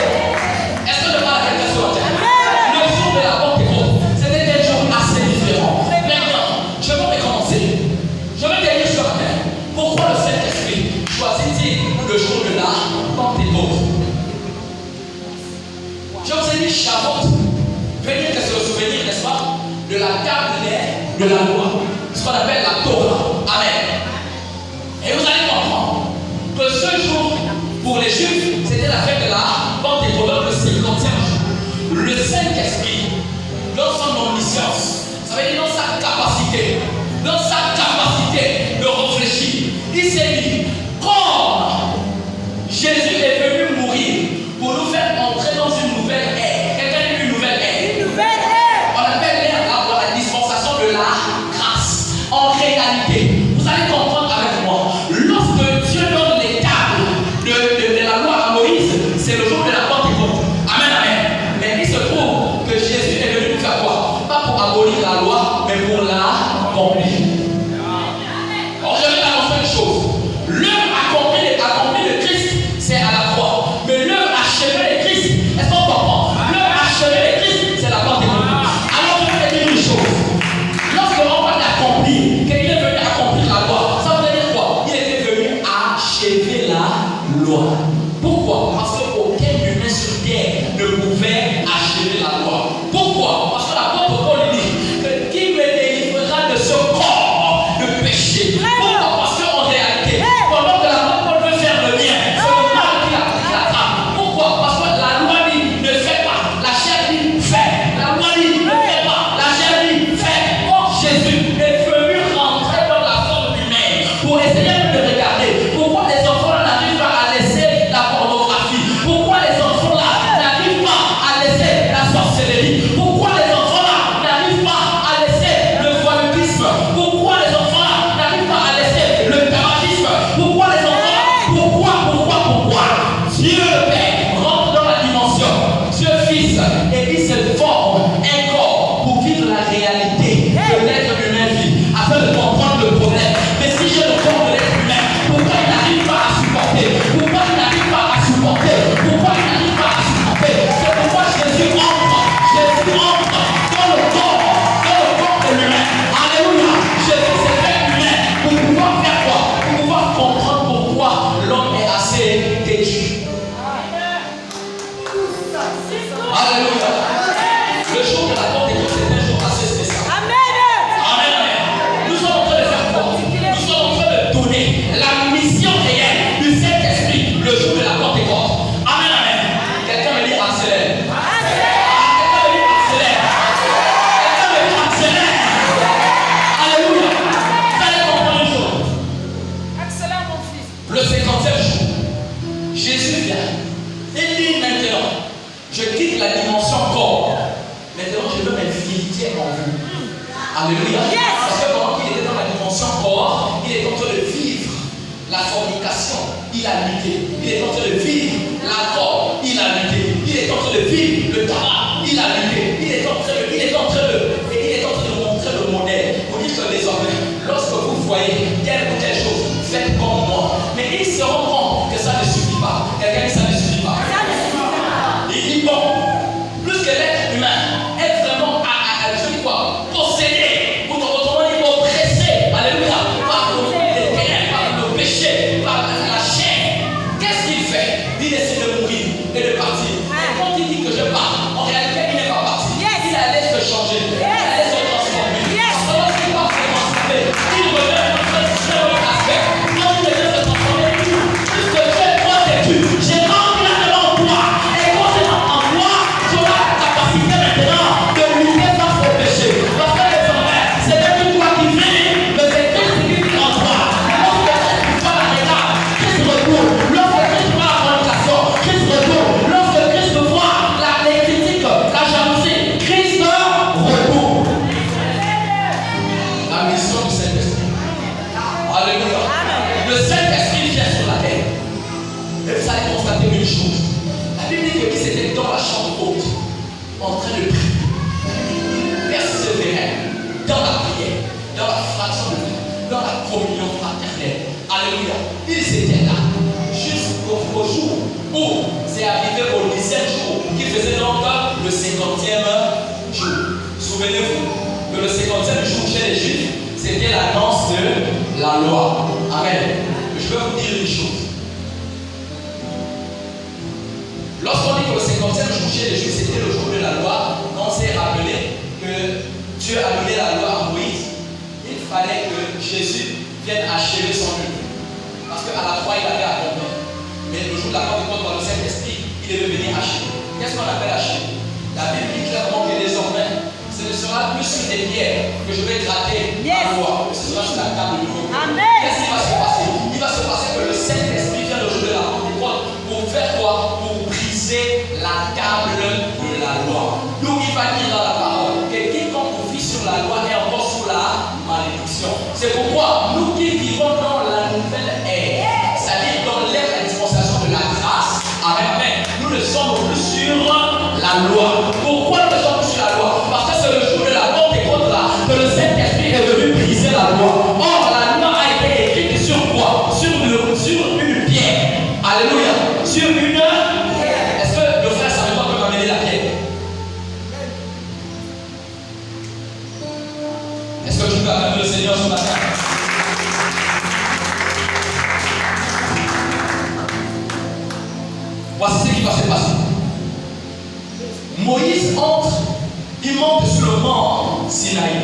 Speaker 2: est-ce que je parle à quelqu'un ce matin? Le jour de la Pentecôte, c'était un jour assez différent. Maintenant, je vais recommencer. Je vais te dire ce matin, pourquoi le Saint-Esprit choisit-il le jour de la Pentecôte? Je vous ai dit Shavuot. Venez que c'est le souvenir, n'est-ce pas, de la table de la loi, ce qu'on appelle la Torah. Amen. Et vous allez comprendre que ce jour, pour les Juifs, c'était la fête de la Pentecôte, le 50e jour. Le Saint-Esprit, dans son omniscience, ça veut dire dans sa capacité de réfléchir, il s'est dit, comme Jésus est venu mourir pour nous faire entrer dans une nouvelle ère. Quelqu'un dit une nouvelle ère. On appelle l'ère la dispensation de la grâce. En réalité, vous allez comprendre avec moi, lorsque Dieu donne les tables de la loi à Moïse, c'est le jour de la Pentecôte. Amen, amen. Mais il se trouve que Jésus est venu faire quoi? Pas pour abolir la loi, mais pour la accomplir. Alors je vais t'annoncer une chose. L'œuvre accomplie de Christ, c'est il se forme un corps pour vivre la réalité de l'être humain vit, afin de comprendre le problème. Mais si j'ai le corps de l'être humain, pourquoi il n'arrive pas à supporter? Pourquoi il n'arrive pas à supporter? Pourquoi il n'arrive pas à supporter? C'est pourquoi Jésus entre dans le corps de l'humain. Alléluia. Jésus s'est fait humain pour pouvoir faire quoi? Pour pouvoir comprendre pourquoi l'homme est assez détruit. Alléluia. Le jour de la Pentecôte, c'est un jour assez spécial. Amen. Nous sommes en train de faire quoi? Nous sommes en train de donner la mission réelle du Saint-Esprit le jour de la Pentecôte. Amen. Quelqu'un me dit accélère. Quelqu'un me dit accélère. Alléluia. Vous allez comprendre une chose.
Speaker 1: Accélère mon fils.
Speaker 2: Le 50e jour, Jésus vient. Il dit maintenant, je quitte la dimension corps. Maintenant, je veux m'infiltrer en vous. Alléluia. Parce que pendant qu'il était dans la dimension corps, il est en train de vivre la fornication. Il a lutté. Il est en train de vivre la drogue. Il a lutté. Il est en train de vivre le tabac. Il a lutté. Il est en train de montrer le modèle. Pour dire que désormais, lorsque vous voyez telle ou telle chose, faites comme moi. Mais il se rend compte que ça ne suffit pas. Quelqu'un dit ça ne suffit pas. Il dit bon, plus que l'être humain est vraiment possédé, ou autrement dit oppressé, alléluia, par les ténèbres, par le péché, par la chair. Qu'est-ce qu'il fait? Il essaie de mourir et de partir. Et quand il dit que je pars, en réalité il n'est pas parti. Il allait se changer, il allait se transformer. Parce que lorsqu'il va se transformer, il revient sur un aspect. Quand il devient se transformer, puisque Dieu est moi et tu, j'ai rempli la demande en toi. Et quand c'est en toi, tu auras la capacité maintenant de lutter face au péché. Parce que désormais, c'est même plus toi qui vis, mais c'est Christ qui vit en toi. Lorsque Christ voit la réclame, Christ retourne. Lorsque Christ voit la fornication, Christ retourne. Lorsque Christ voit les critiques, la jalousie, Christ retourne. La mission du Saint-Esprit. Alléluia. Le Saint-Esprit vient sur la terre. Et vous allez constater une chose. La Bible dit qu'ils étaient dans la chambre haute, en train de prier, persévérer dans la prière, dans la fraction de vie, dans la communion fraternelle. Alléluia. Ils étaient là jusqu'au jour où c'est arrivé au 10e jour, qui faisait donc le 50e jour. Souvenez-vous que le 50e jour chez les Juifs, c'était l'annonce de la loi. Amen. Je vais vous dire une chose. Lorsqu'on dit que le 50e jour chez les Juifs, c'était le jour de la loi, on s'est rappelé que Dieu a donné la loi à Moïse. Il fallait que Jésus vienne achever son œuvre. Parce qu'à la croix, il avait accompli. Mais le jour de la Pentecôte, par le Saint-Esprit, il est venu achever. Qu'est-ce qu'on appelle achever? La Bible dit clairement que désormais, ce ne sera plus sur des pierres que je vais gratter la loi, mais ce sera sur la table du peuple. Qu'est-ce qui va se passer? Il va se passer que le Saint-Esprit vient le jour de la Pentecôte pour faire quoi? Pour briser la table de la loi. Donc il va dire dans la parole que quiconque vit sur la loi est encore sous la malédiction. C'est pourquoi nous qui vivons dans la nouvelle ère, c'est-à-dire dans l'ère de la dispensation de la grâce, amen, nous ne sommes plus sur la loi. Pourquoi nous ne sommes plus sur la loi? Parce que c'est le jour de la Pentecôte là que le Saint-Esprit est venu briser la loi. Or la loi a été écrite sur quoi? Sur une pierre. Alléluia. Sur une pierre. Est-ce que le frère savait pas peut m'amener la pierre? Est-ce que tu peux acclamer le Seigneur ce matin? Voici ce qui va se passer. Moïse entre, il monte sur le mont Sinaï.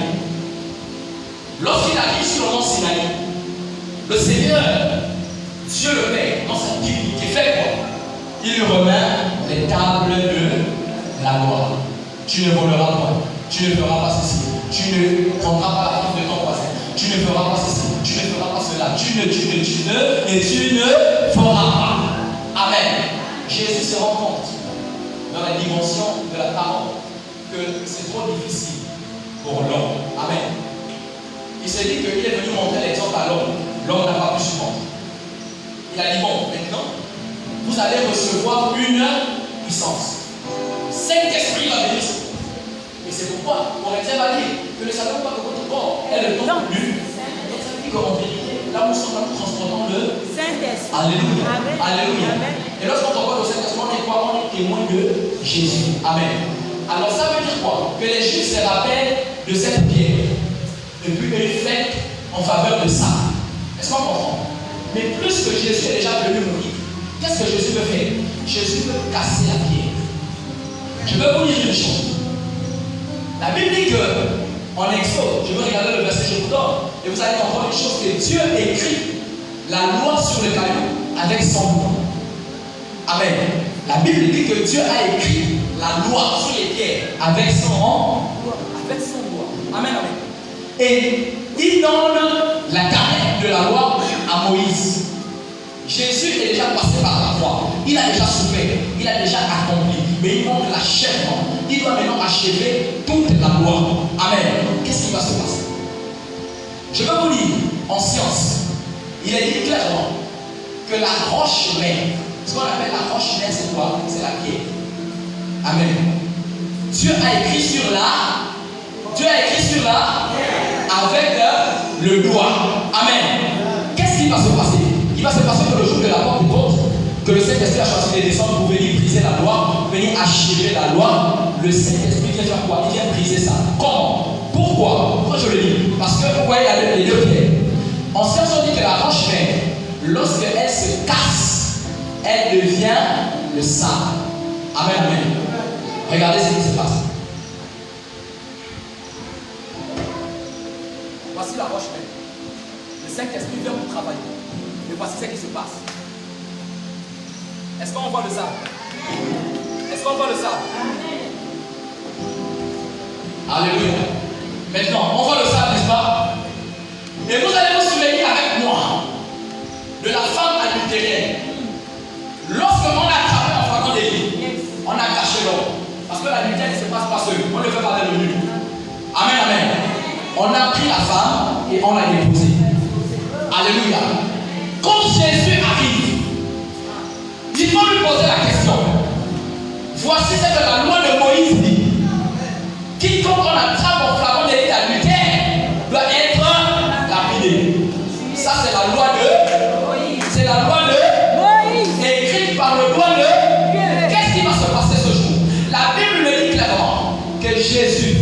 Speaker 2: Lorsqu'il arrive sur le mont Sinaï, le Seigneur, Dieu le Père, dans sa divinité, fait quoi? Il lui remet les tables de la loi. Tu ne voleras pas, tu ne feras pas ceci, tu ne prendras pas la femme de ton voisin, tu ne feras pas ceci, tu ne feras pas cela, tu ne feras pas. Amen. Jésus se rend compte dans la dimension de la parole que c'est trop difficile pour l'homme. Amen. Il s'est dit qu'il est venu montrer l'exemple à l'homme. L'homme n'a pas pu supporter. Il a dit bon, maintenant, vous allez recevoir une puissance. Saint-Esprit va venir sur c'est pourquoi Corinthiens va dire que ne savez pas que votre corps est le temple du. Donc ça veut dire qu'en vérité, là où nous sommes, nous transportons le Saint-Esprit. Alléluia. Amen. Alléluia. Amen. Et lorsqu'on t'envoie au Saint-Esprit, on est quoi? On est témoin de Jésus. Amen. Alors ça veut dire quoi? Que les Juifs se rappellent de cette pierre. Et puis ils fêtent en faveur de ça. Est-ce qu'on comprend? Mais plus que Jésus est déjà venu mourir, qu'est-ce que Jésus veut faire? Jésus veut casser la pierre. Je veux vous dire une chose. La Bible dit que, en Exode, je veux regarder le verset, je vous donne, et vous allez comprendre une chose, que Dieu écrit la loi sur le caillou avec son doigt. Amen. La Bible dit que Dieu a écrit la loi sur les pierres avec son doigt. Amen, amen. Et il donne la carnet de la loi à Moïse. Jésus est déjà passé par la croix. Il a déjà souffert. Il a déjà accompli. Mais il manque l'achèvement. Il doit maintenant achever toute la loi. Amen. Qu'est-ce qui va se passer? Je veux vous dire, en science, il est dit clairement que la roche mère, ce qu'on appelle la roche mère, c'est quoi? C'est la pierre. Amen. Dieu a écrit sur la avec le doigt. Amen. Qu'est-ce qui va se passer? Il va se passer que le jour de la Pentecôte, que le Saint-Esprit a choisi de descendre pour venir briser la loi, venir achever la loi, le Saint-Esprit vient faire quoi? Il vient briser ça. Comment? Pourquoi je le dis? Parce que vous voyez les deux pierres. En science, on dit que la roche mère, lorsqu'elle se casse, elle devient le sable. Amen, amen. Regardez ce qui se passe. Voici la roche mère. Le Saint-Esprit vient pour travailler. Mais voici ce qui se passe. Est-ce qu'on voit le sable? Est-ce qu'on voit le sable? Alléluia. Maintenant, on voit le sable, n'est-ce pas? Et vous allez vous souvenir avec moi de la femme adultérienne. Lorsqu'on a attrapé en flagrant délit, on a caché l'homme. Parce que l'adultère ne se passe pas seul. On le fait par le nu. Amen, amen. On a pris la femme et on l'a déposée. Alléluia. Quand Jésus arrive, il faut lui poser la question. Voici ce que la loi de Moïse dit. Quiconque on attrape en flagrant délit d'adultère doit être lapidé. Ça, c'est la loi de Moïse. C'est la loi de Moïse. Écrite par le doigt de. Qu'est-ce qui va se passer ce jour? La Bible le dit clairement que Jésus,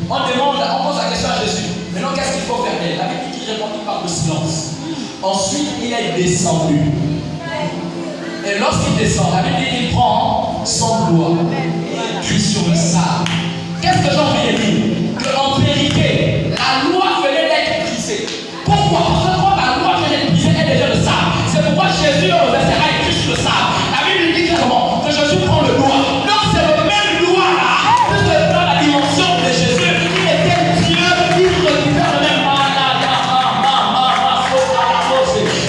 Speaker 2: on pose la question à Jésus. Maintenant, qu'est-ce qu'il faut faire? La Bible dit qu'il répondit par le silence. Ensuite, il est descendu. Et lorsqu'il descend, la Bible dit qu'il prend son doigt, il cuit sur le sable. Qu'est-ce que j'ai envie de dire? Qu'en vérité, la loi venait d'être brisée. Pourquoi? Parce que quand la loi venait d'être brisée, elle est déjà le sable. C'est pourquoi Jésus, dans le verset, a écrit sur le sable. La Bible dit clairement que Jésus prend le doigt. Donc c'est le même doigt là. Puisque dans la dimension de Jésus, il était Dieu, il récupère le même.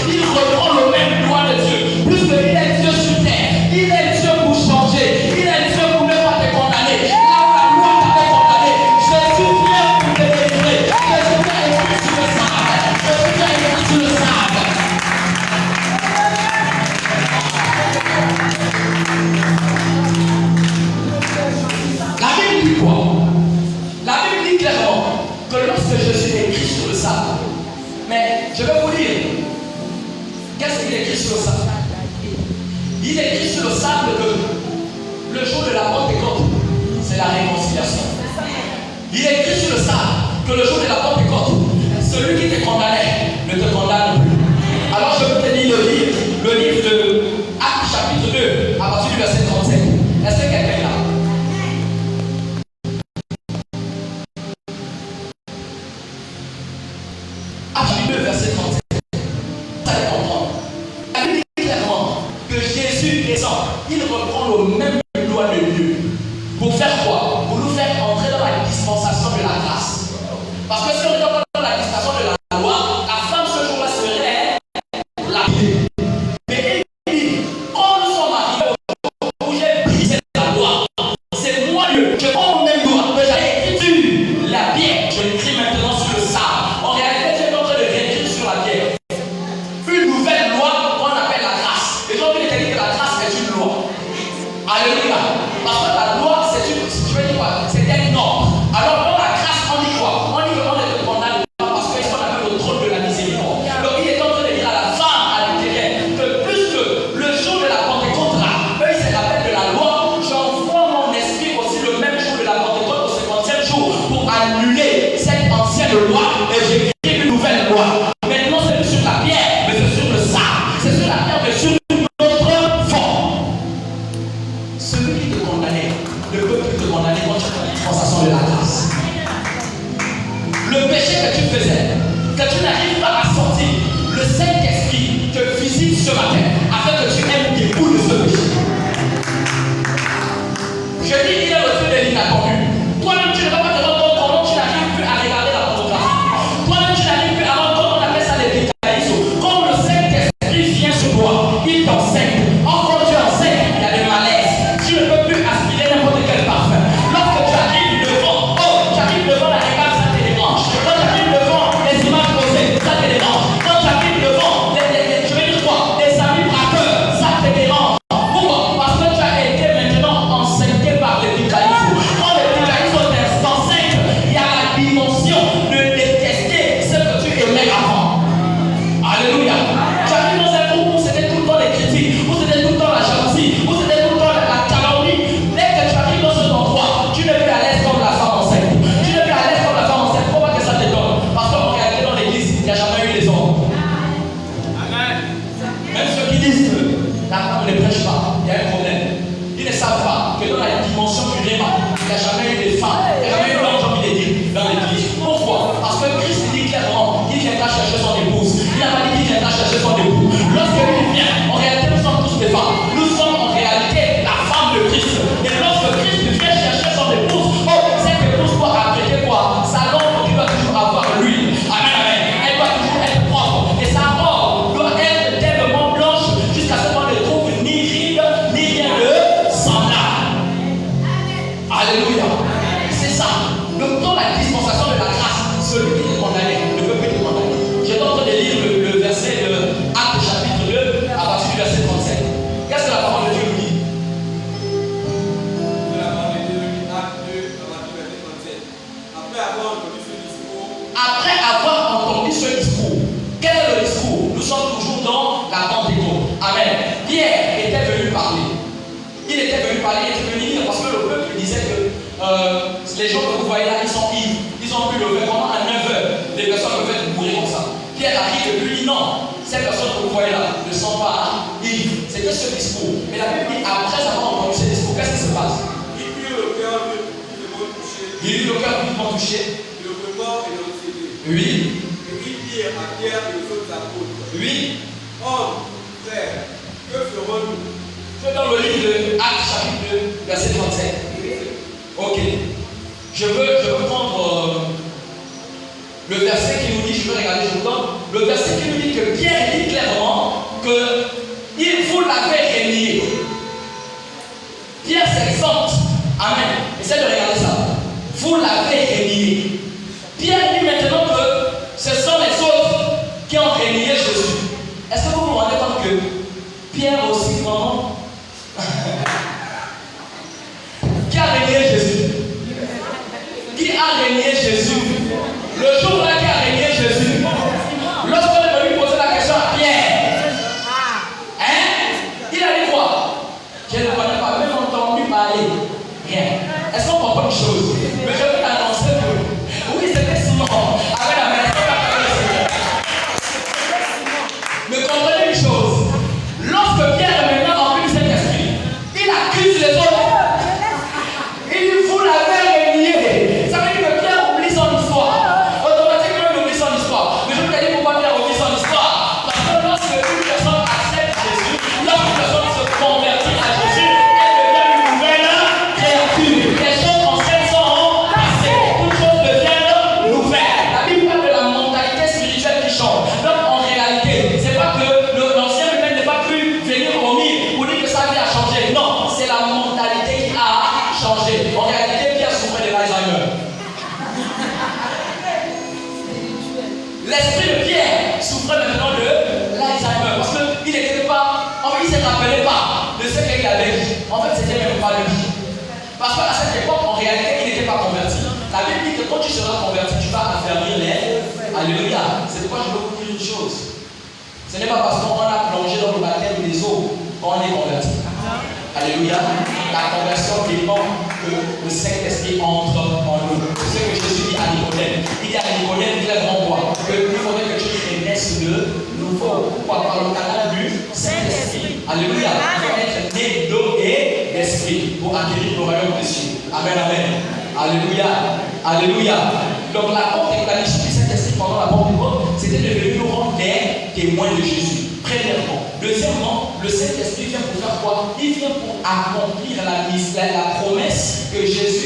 Speaker 2: Il reprend le même doigt de Dieu. Puisque il est Dieu sur terre. Il est Dieu pour changer. Il est Dieu pour ne pas te condamner. Là où la loi t'avait condamné, Jésus vient pour te délivrer. Jésus vient écrit sur le sable. Jésus vient écrit sur le sable. La Bible dit quoi? La Bible dit clairement que lorsque Jésus est écrit sur le sable, mais je vais vous dire, qu'est-ce qu'il écrit sur le sable? Il écrit sur le sable que le jour de la Pentecôte, c'est la réconciliation. Il écrit sur le sable que le jour de la Pentecôte, celui qui te condamnait ne te condamne plus. Alors je vais te lire le livre de Actes chapitre 2, à partir du verset 37. Est-ce que quelqu'un est là? Actes chapitre 2, verset 37. Vous allez comprendre. La Bible dit clairement que Jésus descend. Il reprend le même doigt de Dieu. Pour faire quoi? Pour nous faire entrer dans la dispensation de la grâce. Parce que si on est dans la dispensation de la loi, la femme ce jour-là serait lapidée. Mais il dit, quand nous sommes arrivés au où j'ai brisé la loi, c'est moi Dieu. Je prends mon même doigt, que j'avais écrit sur la pierre. Je l'écris maintenant sur le sable. En réalité, j'ai en train de réécrire sur la pierre. Une nouvelle loi qu'on appelle la grâce. Et donc, il est dit que la grâce est une loi. Alléluia. Parce que la loi, c'est une. Je vais dire quoi? C'est un ordre. Je dis, il est le Dieu de l'inattendu. Toi-même, tu ne vas pas te rendre compte comment tu n'arrives plus à regarder la pornographie. Toi-même, tu n'arrives plus à rendre compte, on appelle ça les détails. Quand le Saint-Esprit vient sur toi, il t'enseigne. Quand tu enseignes, il y a des malaises. Tu ne peux plus aspirer n'importe quel parfum. Lorsque tu arrives devant, tu arrives devant la réclame, ça te dérange. Quand tu arrives devant les images posées, ça te dérange. Quand tu arrives devant, je vais dire quoi, les amis braqueurs, ça te dérange. Pourquoi? Parce que tu as été maintenant enseigné par l'épicaïsme. Quand l'épicaïsme t'enseigne, il y a la dimension de détester ce que tu aimais avant. Alléluia. Tu arrives dans un groupe où c'était tout le temps les critiques, où c'était tout le temps la jalousie, où c'était tout le temps la calomnie. Dès que tu arrives dans cet endroit, tu n'es plus à l'aise comme la femme enceinte. Tu n'es plus à l'aise comme la femme enceinte. Pourquoi que ça te donne? Parce qu'en réalité, dans l'église, il n'y a jamais eu les hommes. Amen. Même ceux qui disent que la femme ne prêche pas, il y a un problème. Ils ne savent pas que dans la dimension du réma, il n'y a jamais eu des femmes. Il n'y a jamais eu d'hommes, j'ai envie de dire, dans l'église. Pourquoi? Parce que Christ dit clairement qu'il viendra chercher son épouse. Il n'a pas dit qu'il viendra chercher son époux. Lorsqu'il vient, en réalité, nous sommes tous des femmes. Nous sommes en réalité la femme de Christ. Et lorsque Christ vient chercher son épouse, cette épouse doit apprêter quoi? Sa lampe qui doit toujours avoir l'huile. Amen, amen. Elle doit toujours être propre. Et sa robe doit être tellement blanche jusqu'à ce qu'on ne trouve ni ride, ni rien de semblable. Alléluia. C'est ça. Donc, dans la dispensation de la grâce, celui qui est condamné ne peut plus être condamné. J'étais en train de lire le verset de Actes chapitre 2 à partir du verset 37. Qu'est-ce que la parole de Dieu nous dit?
Speaker 5: La parole de Dieu nous dit Actes 2 à partir du verset 37. Après avoir entendu ce discours, quel est le discours? Nous sommes toujours dans la Pentecôte. Amen. Pierre était venu parler. Il était venu parler, il était venu dire, parce que le peuple disait que les gens que vous voyez là, ils sont ivres. Ils ont pu le faire pendant à 9h. Les personnes peuvent être bourrées comme ça. Pierre arrive et lui dit non, ces personnes que vous voyez là ne sont pas ivres. C'était ce discours. Mais la Bible dit, après avoir entendu ce discours, qu'est-ce qui se passe? il eut le cœur vivement touché.
Speaker 2: Il eut le cœur vivement touché.
Speaker 5: Le remords et l'anxiété.
Speaker 2: Oui.
Speaker 5: Et ils dirent à Pierre et aux autres apôtres,
Speaker 2: Oui.
Speaker 5: hommes, frères, que ferons-nous?
Speaker 2: C'est dans le livre de Actes chapitre 2, verset 37. Ok. Je veux prendre le verset qui nous dit, je veux regarder, je vous donne, le verset qui nous dit que Pierre dit clairement qu'il vous l'avez renié. Pierre s'exempte. Amen. Essayez de regarder ça. Vous l'avez renié. Pierre dit maintenant que ce sont les autres qui ont renié Jésus. Est-ce que vous vous rendez compte que Pierre aussi vraiment qui a renié Jésus? Qui a renié Jésus? Le jour là qui a renié Jésus, lorsqu'on est venu poser la question à Pierre, il a dit quoi? Je ne connais pas, même entendu parler. Rien. Est-ce qu'on comprend une chose? Mais je peux t'annoncer que oui, c'était Simon avec la main. Mais comprenez une chose, lorsque Pierre est maintenant rempli du Saint-Esprit, il accuse les autres. Il dit, vous l'avez renié. Ça veut dire que Pierre oublie son histoire. Automatiquement, il oublie son histoire. Mais je peux te dire pourquoi Pierre oublie son histoire. Parce que lorsque une personne accepte Jésus, lorsqu'une personne se convertit à Jésus, elle devient une nouvelle créature. Les choses anciennes sont passées. Toutes choses deviennent nouvelles. La Bible parle de la mentalité spirituelle qui change. Donc, en réalité, c'est pas que l'ancien humain n'est pas pu venir au milieu pour dire que sa vie a changé. Non, c'est la mentalité qui a changé. En réalité, Pierre souffrait de l'Alzheimer. L'esprit de Pierre souffrait maintenant de l'Alzheimer parce qu'il n'était pas, en fait, il ne se rappelait pas de ce qu'il avait dit. En fait, c'était même pas lui. Parce qu'à cette époque, en réalité, il n'était pas converti. La Bible dit que quand tu seras converti, tu vas affermir les. Alléluia. C'est pourquoi je veux vous dire une chose. Ce n'est pas parce qu'on a plongé dans le baptême des eaux qu'on est converti. Alléluia. La conversion dépend que le Saint-Esprit entre en nous. C'est ce que Jésus dit à Nicodème. Il dit à Nicodème, clairement quoi? Il faudrait que tu renaisses de nouveau. Pourquoi? Par le canal du Saint-Esprit. Alléluia. Il faut être né d'eau et d'esprit pour acquérir le royaume des cieux. Amen, amen. Alléluia. Alléluia. Donc la contemplation du Saint-Esprit pendant la Pentecôte, c'était de venir nous rendre des témoins de Jésus. Premièrement. Deuxièmement, le Saint-Esprit vient pour faire quoi? Il vient pour accomplir la promesse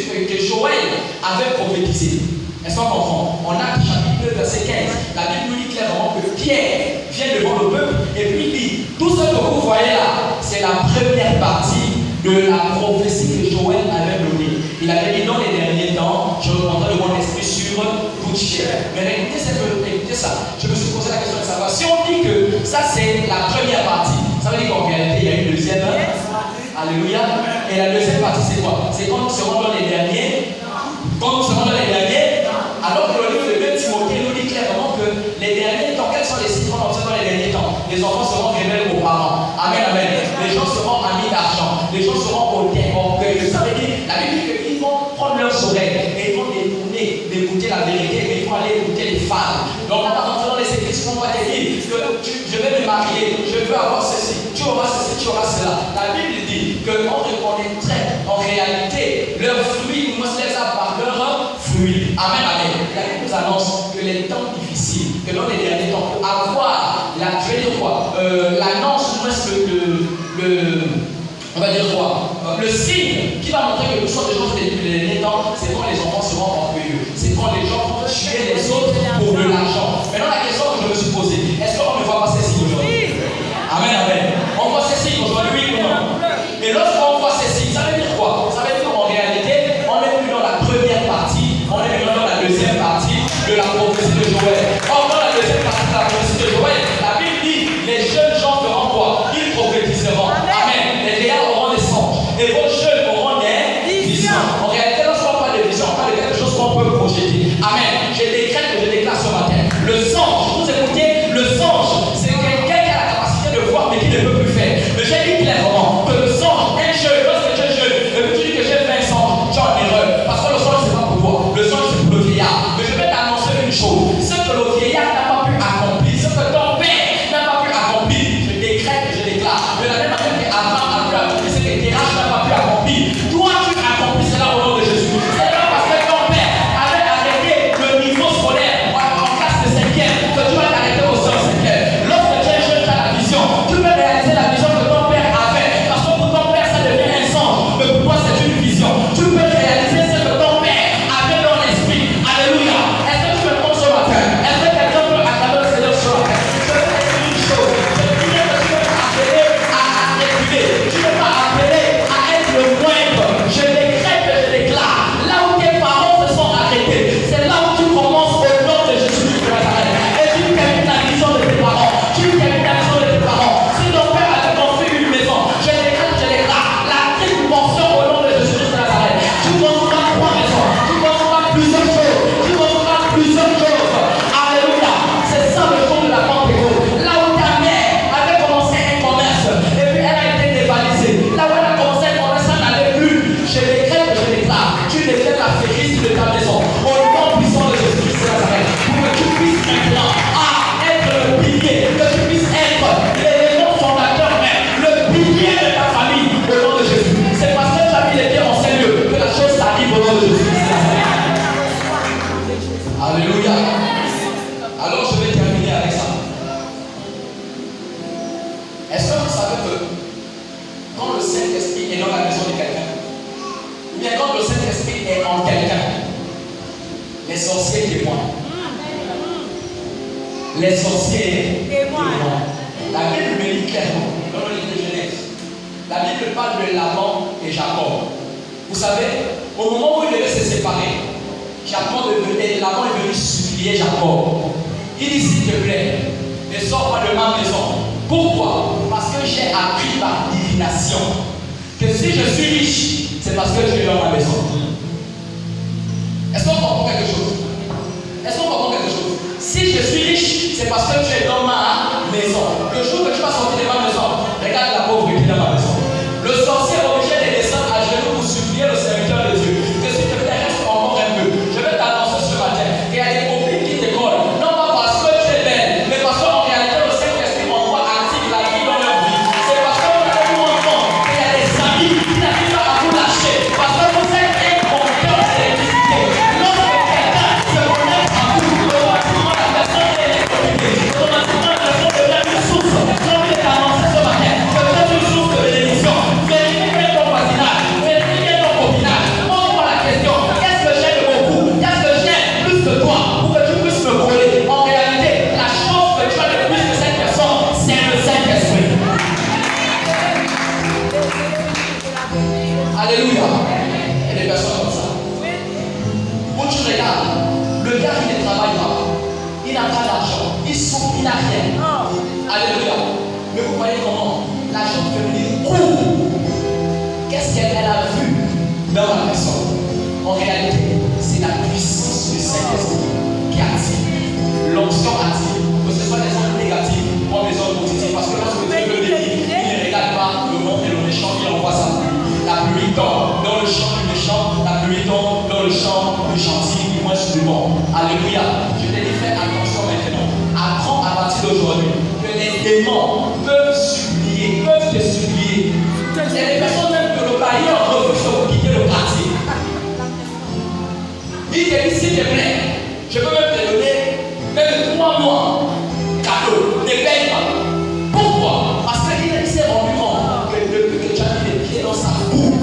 Speaker 2: que Joël avait prophétisé. Est-ce qu'on comprend? En Actes chapitre 2, verset 15, la Bible nous dit clairement que Pierre vient devant le peuple et puis il dit, tout ce que vous voyez là, c'est la première partie de la prophétie que Joël avait donnée. Il avait dit dans les derniers temps, je reprendrai de mon esprit sur toute chair. Mais écoutez ça, je me suis posé la question de savoir, si on dit que ça c'est la première partie, ça veut dire qu'en réalité il y a une deuxième. Alléluia. Et la deuxième partie c'est quoi? C'est quand nous serons dans les derniers. Quand nous serons dans les derniers, alors que le livre de 2 Timothée nous dit clairement que les derniers temps, quels sont les signes qu'on observe dans les derniers temps? Les enfants seront rebelles aux parents. Amen, amen. Les gens seront amis d'argent. Les gens seront orgueilleux. Ça veut dire, la Bible dit qu'ils vont prendre leurs oreilles et ils vont détourner d'écouter la vérité, mais ils vont aller écouter les femmes. Donc, on va rentrer dans les églises, on va te dire que je vais me marier, je veux avoir ceci, tu auras ceci, tu auras cela. La Bible dit qu'on reconnaîtrait en réalité leurs fruits, nous les a par leurs fruits. Amen, amen. La Bible nous annonce que les temps difficiles, que dans les derniers temps, pour avoir l'annonce, on va dire quoi? Le signe qui va montrer que nous sommes des gens des derniers temps, c'est quand les enfants seront orgueilleux. C'est quand les gens vont tuer les autres pour de l'argent. Maintenant, la question que je me suis posée, est-ce qu'on ne voit pas ces signes aujourd'hui? Amen, amen. On voit ces signes aujourd'hui, oui ou non? Et lorsqu'on voit ces signes, ça veut dire quoi? Ça veut dire qu'en réalité, on n'est plus dans la première partie, on est maintenant dans la deuxième partie de la prophétie de Joël. Or, dans la deuxième partie de la prophétie de Joël, la Bible dit, les jeunes gens feront quoi? Ils prophétiseront. Amen. Les vieillards auront des songes. Et vos jeunes auront des visions. En réalité, lorsqu'on parle de vision, on parle de quelque chose qu'on peut projeter. Amen. Je décrète que je déclare ce matin. Le songe, vous écoutez, le songe, c'est quelqu'un qui a la capacité de voir mais qui ne peut plus faire. Mais j'ai dit clairement que le songe, un jeune, lorsque tu es jeune, et que tu dis que j'ai fait un songe, tu es en erreur. Parce que le songe, c'est pas pour toi. Le songe, c'est pour le vieillard. Mais je vais t'annoncer une chose. Ce que le vieillard n'a pas pu accomplir, ce que ton père n'a pas pu accomplir, je décrète et je déclare. De la même manière qu'Abraham a pu accomplir ce que Terach n'a pas pu accomplir, toi, tu accomplis cela au nom de Jésus. C'est pas parce que ton père avait arrêté le niveau scolaire en classe de 5e que tu vas t'arrêter au sein 5e. Lorsque tu es jeune, tu as la vision. Tu peux réaliser la vision que ton père avait. Parce que pour ton père, ça devient un songe. Mais pour toi, c'est une vision. Tu peux réaliser ce que ton père avait dans l'esprit. Alléluia. Est-ce que tu me prends ce matin? Est-ce que quelqu'un peut acclamer le Seigneur ce matin? Je vais te dire une chose. Je veux dire que tu peux appeler à réguler. Tu ne peux pas appeler à être le moindre. Je décrète et je déclare. Là où tes parents se sont arrêtés, c'est là où tu commences au nom de Jésus de Nazareth. Et tu termines la vision de tes parents. Tu termines la vision de tes parents. Si ton père avait construit une maison, je décrète, je déclare la triple portion au nom de Jésus de Nazareth. Tu construiras 3 maisons. Tu construiras plusieurs choses. Tu construiras plusieurs choses. Alléluia. C'est ça le jour de la Pentecôte. Là où ta mère avait commencé un commerce et puis elle a été dévalisée. Là où elle a commencé un commerce, ça n'allait plus. Je décrète, je déclare. Tu deviens la fériste de ta maison. Au nom puissant de Jésus de Nazareth. Pour que tu puisses maintenant être le pilier. Que tu puisses être l'élément fondateur même. Le pilier de ta famille. Au nom de Jésus. C'est parce que tu as mis les pieds en Seigneur que la chose t'arrive au nom de Jésus. Alléluia. Alors je vais terminer avec ça. Est-ce que vous savez que quand le Saint-Esprit est dans la maison de quelqu'un, ou bien quand le Saint-Esprit est en quelqu'un, les sorciers témoignent. Les sorciers témoignent. La Bible me dit clairement, dans le livre de Genèse, la Bible parle de Laban et Jacob. Vous savez, au moment où ils devaient se séparer, Laban est venu supplier Jacob. Il dit, s'il te plaît, ne sors pas de ma maison. Pourquoi? Parce que j'ai appris par divination que si je suis riche, c'est parce que tu es dans ma maison. Est-ce qu'on comprend quelque chose? Est-ce qu'on comprend quelque chose? Si je suis riche, c'est parce que tu es dans ma maison. Le jour que tu vas sortir de ma maison, regarde la pauvreté dans ma maison. Le sorcier est obligé de descendre à genoux pour supplier le serviteur de Dieu. Que s'il te plaît, reste encore un peu. Je vais t'annoncer ce matin qu'il y a des copines qui te collent. Non pas parce que tu es belle, mais parce qu'en réalité, le Saint-Esprit envoie active la vie dans leur vie. C'est parce que vous allez vous rendre compte qu'il y a des amis qui n'arrivent pas à vous lâcher. Parce que vous des personnes comme ça. Où tu regardes, le gars qui ne travaille pas, il n'a pas d'argent, il souffre, il n'a rien. Alléluia. Mais vous voyez comment la jeune féminine court. Qu'est-ce qu'elle a vu dans la personne? En réalité, c'est la puissance du Saint-Esprit qui active. L'onction active, que ce soit les ondes négatives ou les ondes positives. Parce que lorsque Dieu veut bénir, il ne regarde pas le bon et le méchant, il envoie sa pluie. La pluie tombe dans le champ du méchant, la pluie tombe dans le champ du gentil, du moins du bon. Alléluia. Je t'ai dit, fais attention maintenant. Apprends à partir d'aujourd'hui que les démons peuvent supplier, peuvent te supplier. Il y a des personnes même que le bailleur refuse de vous quitter le quartier. Il te dit, s'il te plaît, je peux même te donner même 3 mois cadeau, ne paye pas. Pourquoi? Parce qu'il s'est rendu compte que depuis que tu as mis les pieds dans sa boue,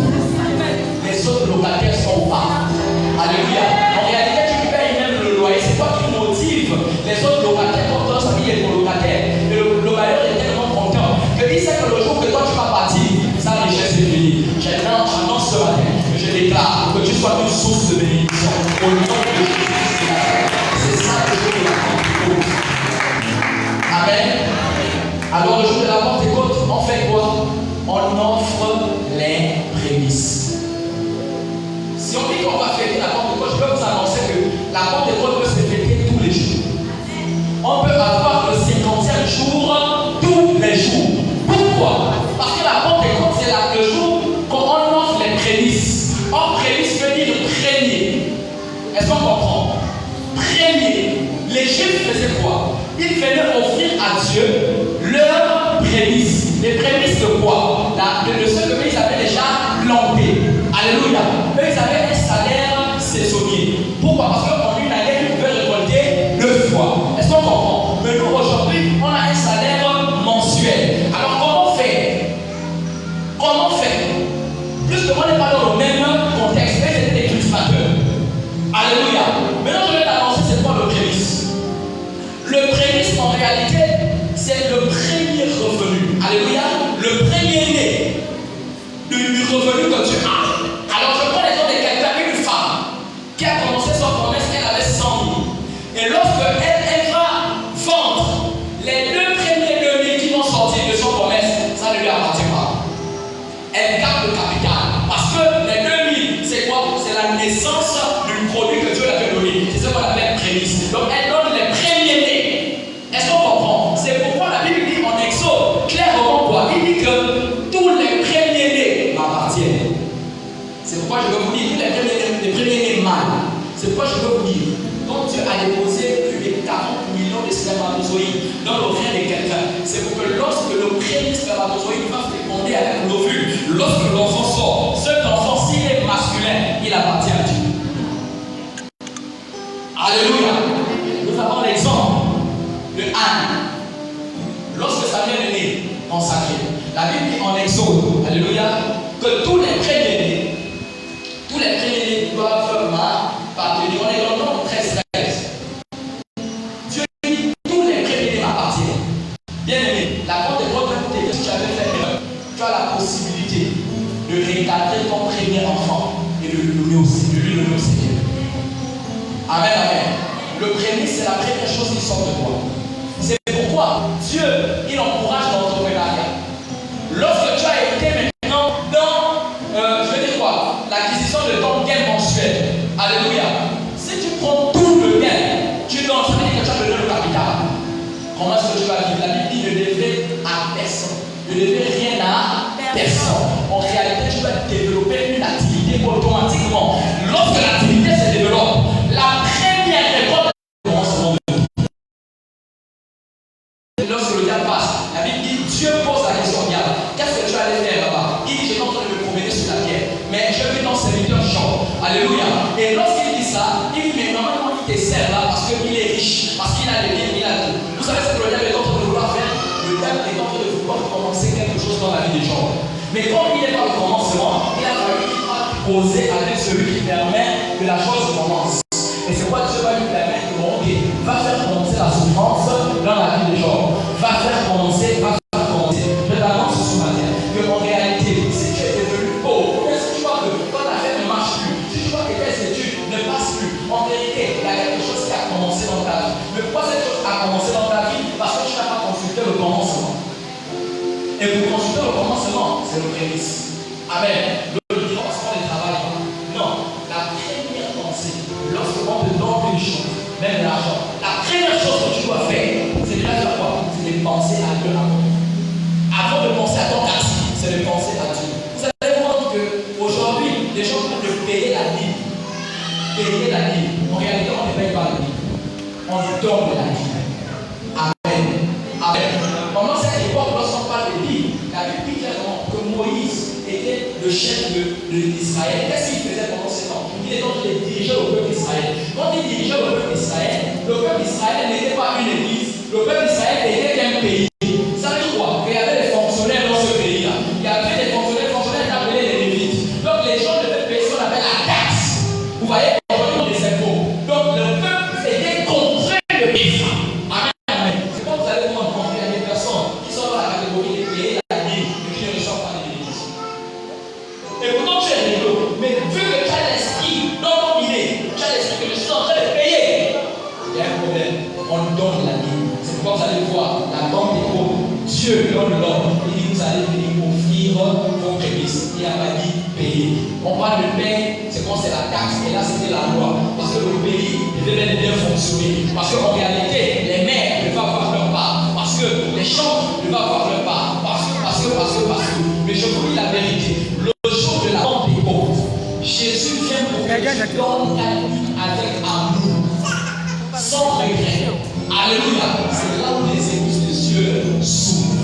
Speaker 2: les autres locataires sont pas. Alléluia. En réalité, tu payes même le loyer. C'est toi qui motive les autres locataires. Comme toi, ça est ton locataire. Et le bailleur est tellement content que il sait que le jour que toi tu vas partir, sa richesse est finie. J'annonce ce matin que je déclare que tu sois une source de bénédiction. Au nom de Jésus. C'est ça que je veux raconter. Amen. Alors le jour de la Pentecôte, on fait quoi? On offre les prémices. Si on dit qu'on va fêter la Pentecôte, je peux vous annoncer que la Pentecôte peut se fêter tous les jours. On peut avoir le 50e jour tous les jours. Pourquoi? Parce que la Pentecôte, c'est le jour qu'on offre les prémices. Or, prémices veut dire premier. Est-ce qu'on comprend? Premier. Les Juifs faisaient quoi? Ils venaient offrir à Dieu leurs prémices. Les prémices de quoi? De ce que ils avaient déjà planté. Alléluia. Eux, ils avaient un salaire saisonnier. Pourquoi? Parce qu'en une année, ils pouvaient récolter 2 fois. Est-ce qu'on comprend? Mais nous, aujourd'hui, on a un salaire mensuel. Alors, comment faire? Comment faire? Plus que on n'est pas dans le même contexte, mais c'était des cultivateurs. Alléluia. Maintenant, je vais t'annoncer c'est quoi le prémice. Le prémice, en réalité, c'est le premier revenu. Alléluia. Le premier né du revenu que tu as. Alors, je prends l'exemple de quelqu'un, une femme, qui a commencé son commerce, elle avait 100 000. Et lorsque elle va vendre les 2 premiers deniers qui vont sortir de son commerce, ça ne lui appartient pas. Elle garde le capital. Parce que les 2 000, c'est quoi? C'est la naissance du produit que Dieu lui avait donné. C'est ce qu'on appelle prémisse. Donc, elle donne les premiers nés. Est-ce qu'on comprend? C'est pourquoi la Bible dit en Exode clairement quoi? Il dit que tous les premiers nés m'appartiennent. C'est pourquoi je veux vous dire, tous les premiers nés mâles. C'est pourquoi je veux vous dire, quand Dieu a déposé plus de 40 millions de spermatozoïdes dans l'ovaire de quelqu'un, c'est pour que lorsque le premier spermatozoïde va féconder avec l'ovule, lorsque l'enfant sort, cet enfant, s'il est masculin, il appartient à Dieu. Alléluia. Nous avons l'exemple de Anne. Lorsque Samuel est né, consacré, la Bible dit en Exode, alléluia, que tous les premiers-nés doivent m'appartenir. On est dans le nombre 13. Dieu dit tous les premiers-nés m'appartiennent. Bien aimé, la Pentecôte va vous dire que si tu avais fait erreur, tu as la possibilité de récadrer ton premier enfant et de lui donner aussi, de lui donner au Seigneur. Amen, amen. Le premier, c'est la première chose qui sort de toi. C'est pourquoi Dieu, il encourage l'entrepreneuriat. Lorsque tu as été maintenant dans, je vais dire quoi, l'acquisition de ton gain mensuel. Alléluia. Si tu prends tout le gain, tu donnes, ça veut dire que tu as donné le capital. Comment est-ce que tu vas vivre? La Bible dit ne devez à personne. Ne devez rien à personne. En réalité, tu vas développer une activité automatiquement. Lorsque l'activité se développe, la première récolte commence de tout. Lorsque le diable passe, la Bible dit, Dieu pose la question au diable. Qu'est-ce que tu allais faire là-bas? Il dit, je suis en train de me promener sur la terre. Mais je vis dans ses serviteur Jean. Alléluia. Et lorsqu'il dit ça, il dit, mais normalement il te sert là parce qu'il est riche, parce qu'il a les biens, il a tout. Vous savez ce que le diable est en train de vouloir faire? Le diable est en train de vouloir commencer quelque chose dans la vie des gens. Mais comme il est dans le commencement, il a fallu qu'il va poser avec celui qui permet que la chose commence. Et c'est quoi Dieu va lui permettre de monter? Va faire commencer la souffrance dans la vie des gens. Va faire commencer. Je t'annonce ce matin qu'en réalité, si tu es devenu pauvre, est-ce que tu vois que ton affaire ne marche plus? Amen. Le dimanche, on ne travaille pas. Non. La première pensée, lorsqu'on te donne une chose, même l'argent, la première chose que tu dois faire, c'est de faire quoi? C'est de penser à Dieu avant. Avant de penser à ton taxi, c'est de penser à Dieu. Vous allez voir qu'aujourd'hui, les gens peuvent payer la Bible. Payer la Bible. En réalité, on ne paye pas la Bible. On donne la Bible. Amen. Amen. Pendant cette époque, lorsqu'on parle de Bible, la Bible dit clairement que Moïse était le chef d'Israël. Qu'est-ce qu'il faisait pendant ce temps? Il était en train de diriger le peuple d'Israël. Quand il dirigeait le peuple d'Israël n'était pas une église. Le peuple d'Israël était un pays. Ça veut dire quoi? Il y avait des fonctionnaires dans ce pays-là. Il y avait des fonctionnaires appelés les Lévites. Donc les gens devaient payer ce qu'on appelle la taxe. Vous voyez, des impôts. Donc le peuple était contraint de payer ça. Amen. C'est comme vous allez voir qu'il y a des personnes qui sont dans la catégorie de payer la Bible et qui ne reçoivent pas les bénéfices. Et pourtant tu es rigolo, mais vu que tu as l'esprit dans ton idée, tu as l'esprit que je suis en train de payer, il y a un problème. On donne la Bible. C'est pourquoi vous allez voir la banque des pauvres. Dieu donne l'ordre. Il dit vous allez venir offrir vos prémices. Il n'y a pas dit payer. On parle de paie, c'est quand c'est la taxe, et là c'était la loi. Parce que le pays devait bien fonctionner. Parce qu'en réalité, les maires devaient avoir leur part. Parce que les champs devaient avoir leur part. Parce que. Mais je vous dis la vérité. Le jour de la banque des pauvres, Jésus vient pour que tu donnes ta vie avec amour. Sans regret. Alléluia. C'est là où les églises de Dieu s'ouvrent.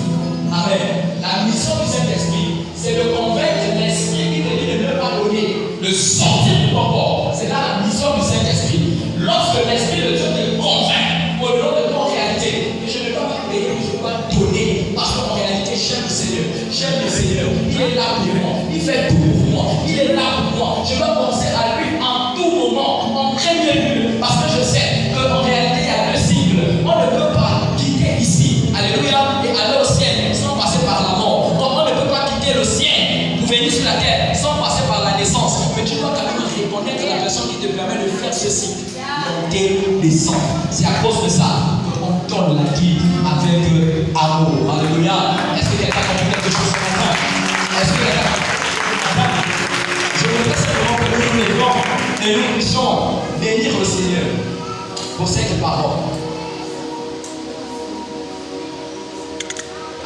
Speaker 2: Amen. La mission du Saint-Esprit, c'est de convaincre l'esprit qui te dit de ne pas donner, de sortir du ton corps. C'est là la mission du Saint-Esprit. Lorsque l'esprit de Dieu te convainc au-delà de ton réalité, que je ne dois pas payer, je dois donner, parce qu'en réalité, j'aime le Seigneur. J'aime le Seigneur. Il est là pour moi. Il fait tout pour moi. Il est là pour moi. Je dois penser à lui en tout moment, en premier lieu, parce que je sais qu'en réalité, il y a deux cycles. On ne peut pas quitter ici, alléluia, et aller au ciel sans passer par la mort. Donc on ne peut pas quitter le ciel pour venir sur la terre sans passer par la naissance. Mais tu dois quand même reconnaître la personne qui te permet de faire ce cycle. Monter, descendre. C'est à cause de ça qu'on donne la vie avec amour. Alléluia. Est-ce que quelqu'un a compris quelque chose ce matin? Est-ce que quelqu'un a compris? Je voudrais simplement que nous nous levons et nous puissions bénir le Seigneur pour cette parole.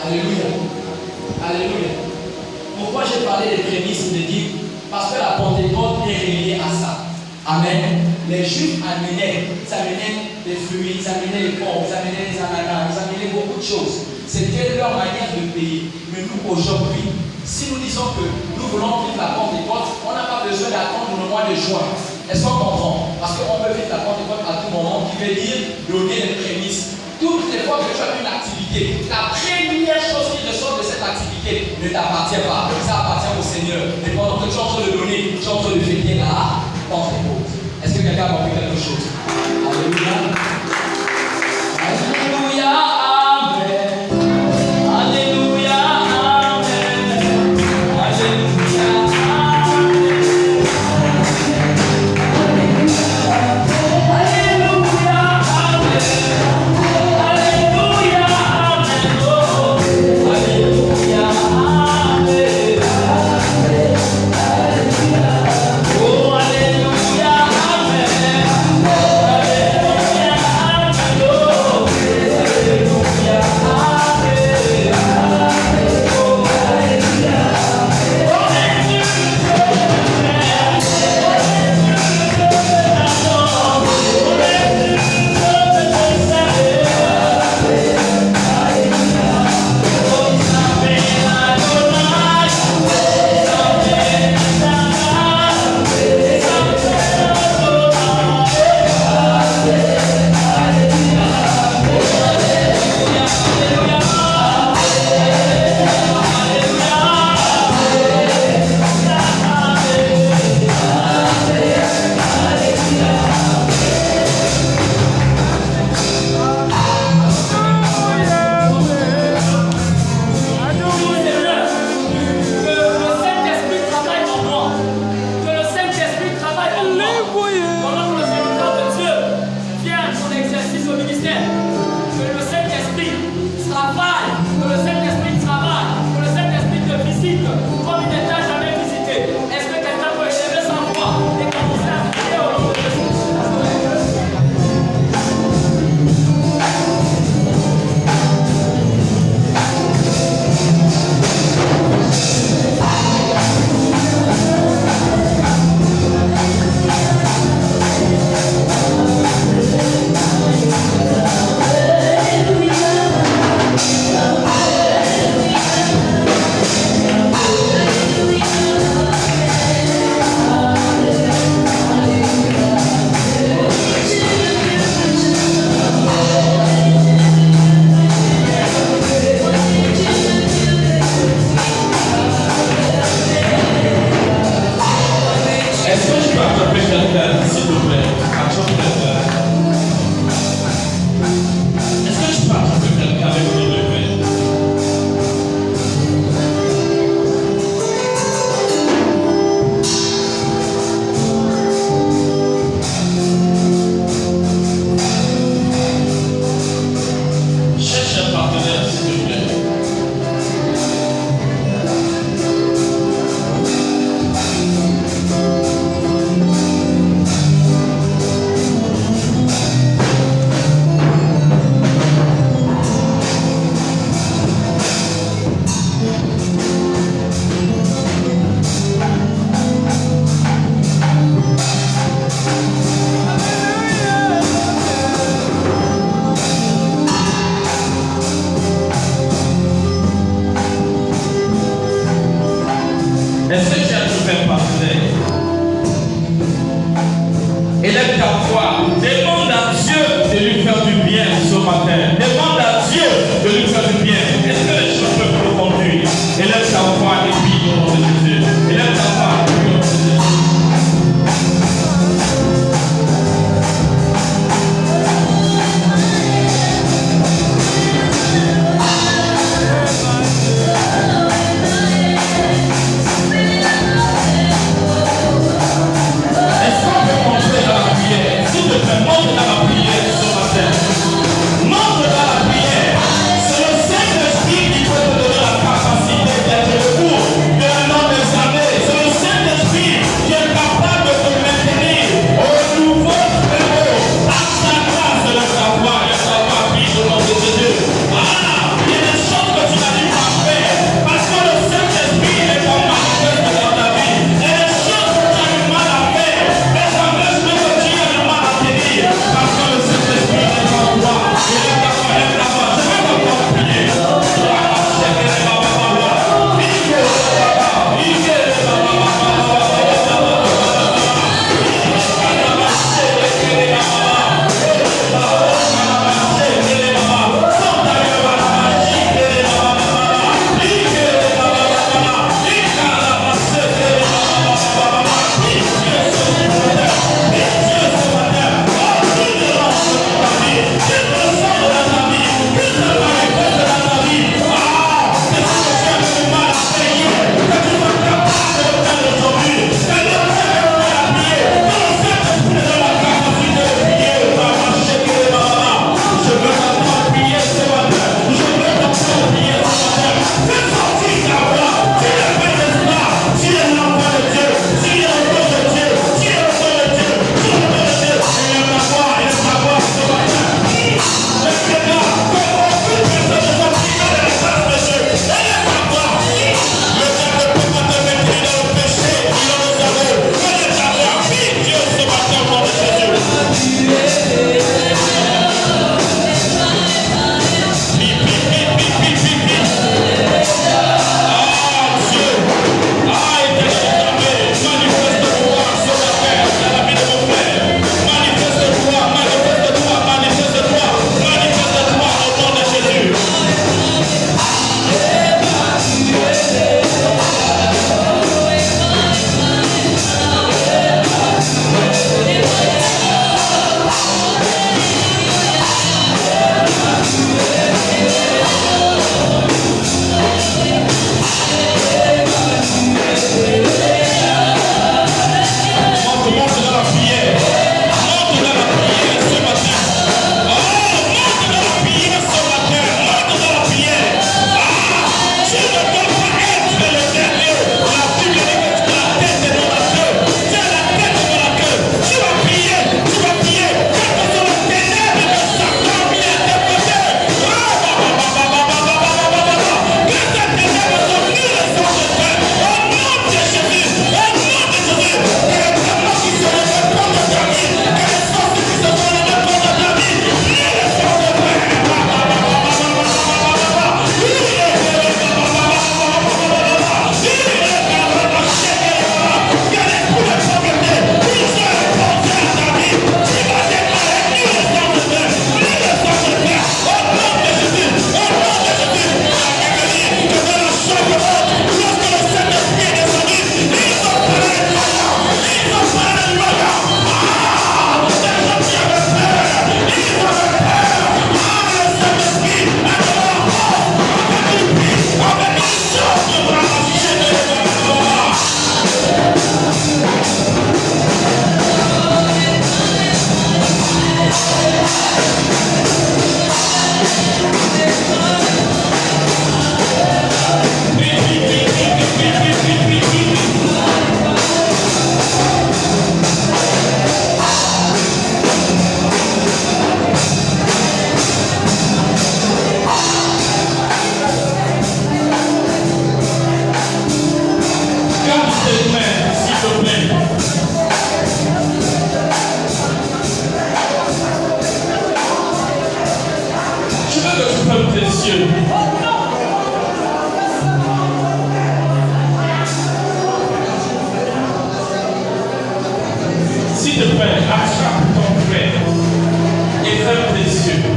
Speaker 2: Alléluia. Alléluia. Pourquoi j'ai parlé des prémices de Dieu? Parce que la Pentecôte est reliée à ça. Amen. Les Juifs amenaient des fruits, ils amenaient les pommes, ils amenaient les ananas, ils amenaient beaucoup de choses. C'était leur manière de payer. Mais nous, aujourd'hui, si nous disons que nous voulons vivre la Pentecôte, on n'a pas besoin d'attendre le mois de juin. Est-ce qu'on comprend? Parce qu'on peut vivre la Pentecôte à tout moment, qui veut dire donner les prémices. Toutes les fois que tu as une activité, la première chose qui ressort de cette activité ne t'appartient pas. Ça appartient au Seigneur. Et pendant que tu es en train de donner, tu es en train de fêter la Pentecôte. Est-ce que quelqu'un a compris quelque chose? Alléluia. Alléluia. Amen. Alléluia. Amen. Alléluia. Oh, alléluia, amen.
Speaker 3: Est-ce que je peux attraper quelqu'un, s'il vous plaît? Attrape quelqu'un. Est-ce que je peux attraper quelqu'un avec le lever? Cherche un partenaire, s'il te plaît. S'il te plaît, attrape ton frère et ferme tes yeux.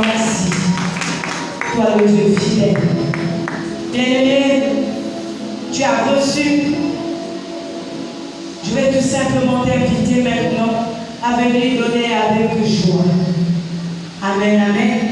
Speaker 4: merci. Toi le Dieu fidèle. Bien-aimé, tu as reçu. Je vais tout simplement t'inviter maintenant à venir donner avec joie. Amen, amen.